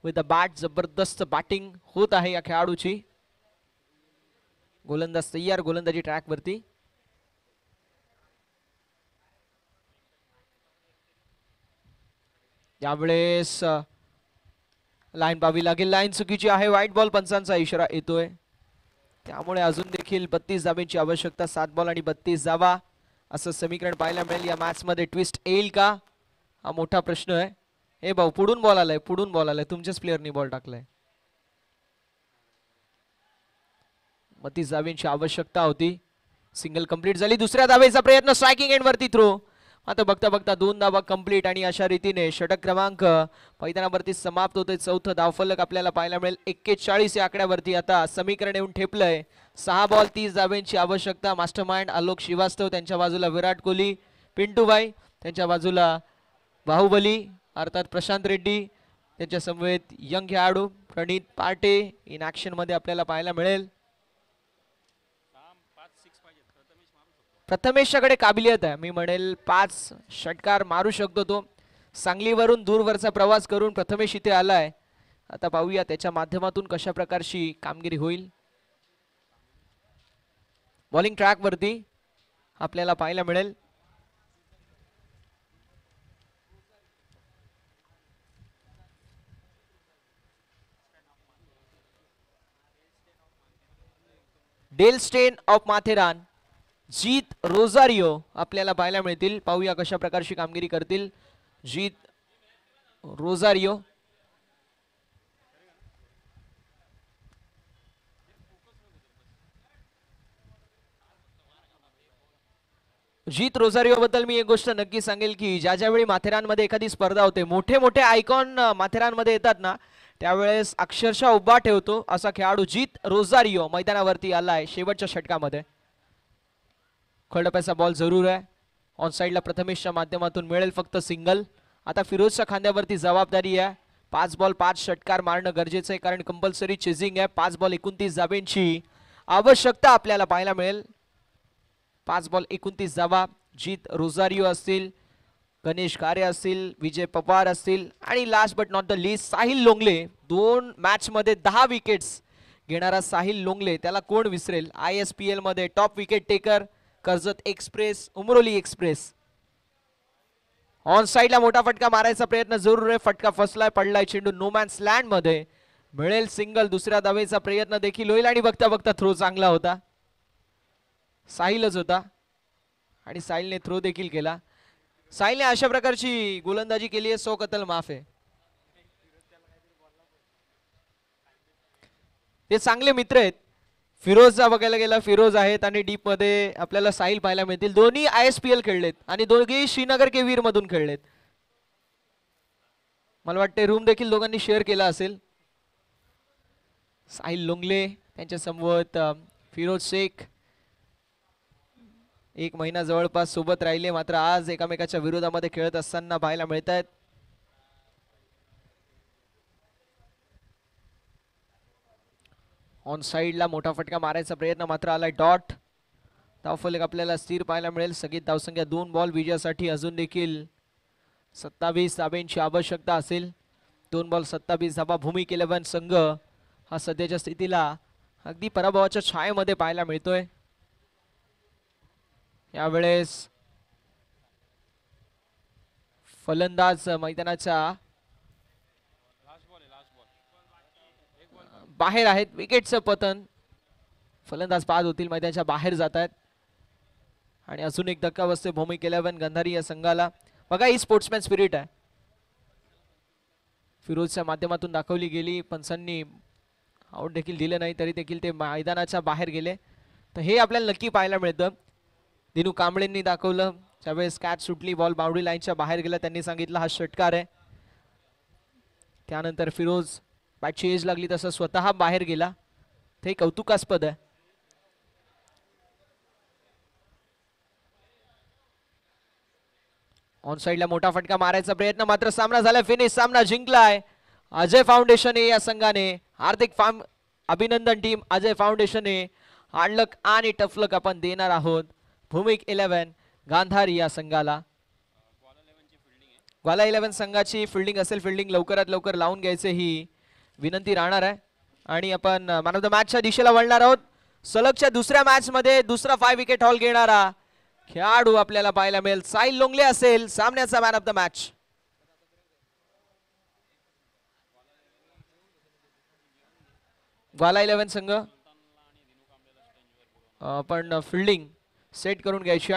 with the bat. जबरदस्त बॅटिंग होत आहे या खेळाडूची. गोलंदाज तयार गोलंदाजी ट्रॅक वरती. यावेळेस लाईन पाहावी लागेल. लाईन चुकीची आहे. व्हाईट बॉल पंचांचा इशारा येतोय. त्यामुळे अजून देखील 32 धाब्यांची आवश्यकता. 7 बॉल आणि 32 धावा असं समीकरण पाहायला मिळेल. या मॅच मध्ये ट्विस्ट येईल का हा मोठा प्रश्न आहे. हे भाऊ पुढून बॉल आलाय. पुढून बॉल आलाय. तुमच्याच प्लेअरनी बॉल टाकलाय. 32 धाब्यांची आवश्यकता होती. सिंगल कंप्लीट झाली. दुसऱ्या धावेचा प्रयत्न स्ट्रायकिंग एंड वरती थ्रो. आता बघता बघता 2 धावा कंप्लीट आणि अशा रीतीने षटक क्रमांक मैदानावरती समाप्त होते. चौथं धावफलक आपल्याला पाहायला मिळेल 41 या आकड्यावरती. आता समीकरण येऊन ठेपलंय. 6 बॉल 30 धाव्यांची आवश्यकता. मास्टरमाइंड आलोक श्रीवास्तव. त्यांच्या बाजूला विराट कोहली. पिंटूबाई. त्यांच्या बाजूला बाहुबली अर्थात प्रशांत रेड्डी. त्यांच्या समवेत यंग खेळाडू प्रणित पाटे इन ऍक्शन मध्ये आपल्याला पाहायला मिळेल. प्रथमेशच्याकडे काबिलियत आहे. मी म्हणेल 5 षटकार मारू शकतो तो. सांगलीवरून दूरवरचा प्रवास करून प्रथमेश इथे आलाय. आता पाहूया त्याच्या माध्यमातून कशा प्रकारची कामगिरी होईल. बॉलिंग ट्रॅक वरती आपल्याला पाहायला मिळेल. Dale Steyn of Matheran, Jeet Rosario आपल्याला पाहायला मिळतील. पाहूया कशा प्रकारची कामगिरी करतील जीत रोजारियो. जीत रोजारियो बद्दल मी एक गोष्ट नक्की सांगेल की ज्या ज्यावेळी माथेरानमध्ये एखादी स्पर्धा होते, मोठे मोठे आयकॉन माथेरानमध्ये येतात ना, त्यावेळेस अक्षरशः उभा ठेवतो असा खेळाडू जीत रोजारियो मैदानावरती आलाय शेवटच्या षटकामध्ये. खळडप्याचा बॉल जरूर आहे. ऑन साइडला प्रथमेशच्या माध्यमातून मिळेल फक्त सिंगल. आता फिरोजच्या खांद्यावरती जबाबदारी आहे. 5 बॉल 5 षटकार मारणं गरजेचं आहे, कारण कंपल्सरी चेजिंग आहे. 5 बॉल 29 धाब्यांची आवश्यकता आपल्याला पाहायला मिळेल. 5 बॉल 29 धावा. जीत रोजारियो असतील, गणेश कारे असतील, विजय पवार असतील आणि last but not the least Sahil Longle. 2 match मध्ये 10 विकेट्स घेणारा साहिल लोंगले, त्याला कोण विसरेल. ISPL मध्ये top wicket taker, Karjat express, Umroli express. On साइडला मोठा फटका मारायचा प्रयत्न जरूर आहे. फटका फसलाय, पडलाय चेंडू नो मॅन्स लँड मध्ये. मिळेल सिंगल. दुसऱ्या धावेचा प्रयत्न देखील होईल आणि बघता बघता थ्रो चांगला होता, साहिलच होता आणि साहिलने थ्रो देखील केला. साहिलने अशा प्रकारची गोलंदाजी केली आहे, 100 कतल माफ आहे. ते चांगले मित्र आहेत. फिरोजचा बघायला गेला, फिरोज आहेत आणि डीप मध्ये आपल्याला साहिल पाहायला मिळतील. दोन्ही ISPL खेळलेत आणि दोघेही श्रीनगर के वीर मधून खेळलेत. मला वाटते रूम देखील दोघांनी शेअर केला असेल. साहिल लोंगले त्यांच्या समवेत फिरोज शेख 1 महिना जवळपास सोबत राहिले, मात्र आज एकामेकाच्या विरोधामध्ये खेळत असताना पाहायला मिळत आहेत. ऑन साइडला मोठा फटका मारायचा प्रयत्न मात्र आलाय. डॉट. धावफलक आपल्याला स्थिर पाहायला मिळेल. सगळी धावसंख्या 2 बॉल विजयासाठी अजून देखील 27 धाब्यांची आवश्यकता असेल. 2 बॉल 27 धाबा. भूमिक 11 संघ हा सध्याच्या स्थितीला अगदी पराभवाच्या छायेमध्ये पाहायला मिळतोय. यावेळेस फलंदाज मैदानाच्या बाहेर आहेत. विकेटचं पतन. फलंदाज बाद होतील, मैदानाच्या बाहेर जात आहेत आणि अजून एक धक्का बसते भूमिक 11 गंधारी या संघाला. बघा, ही स्पोर्ट्समॅन स्पिरिट आहे. फिरोजच्या माध्यमातून दाखवली गेली, पंचांनी आउट देखील दिले नाही, तरी देखील ते मैदानाच्या बाहेर गेले. तर हे आपल्याला नक्की पाहायला मिळतं. दिनू कांबळेंनी दाखवलं, त्यावेळेस कॅच सुटली, बॉल बाउंड्री लाईनच्या बाहेर गेला, त्यांनी सांगितलं हा षटकार आहे. त्यानंतर फिरोज बॅटची एज लागली तसं स्वतः बाहेर गेला. ते कौतुकास्पद आहे. ऑन साइडला मोठा फटका मारायचा प्रयत्न मात्र सामना झाला. फिनिश. सामना जिंकलाय अजय फाउंडेशन या संघाने. हार्दिक अभिनंदन टीम अजय फाउंडेशन. हार्ड लक आणि टफ लक आपण देणार आहोत भूमिक 11 गांधारी या संघाला. ग्वाला 11 संघाची फिल्डिंग असेल, फिल्डिंग लवकरात लवकर लावून घ्यायचे ही विनंती राहणार आहे. आणि आपण मॅन ऑफ द मॅचच्या दिशेला वळणार आहोत. सलगच्या दुसऱ्या मॅच मध्ये दुसरा 5 विकेट हॉल घेणारा खेळाडू आपल्याला पाहायला मिळेल. साहिल लोंगले असेल सामन्याचा मॅन ऑफ द मॅच. ग्वाला 11 संघ आपण फिल्डिंग सेट करून घ्यायची.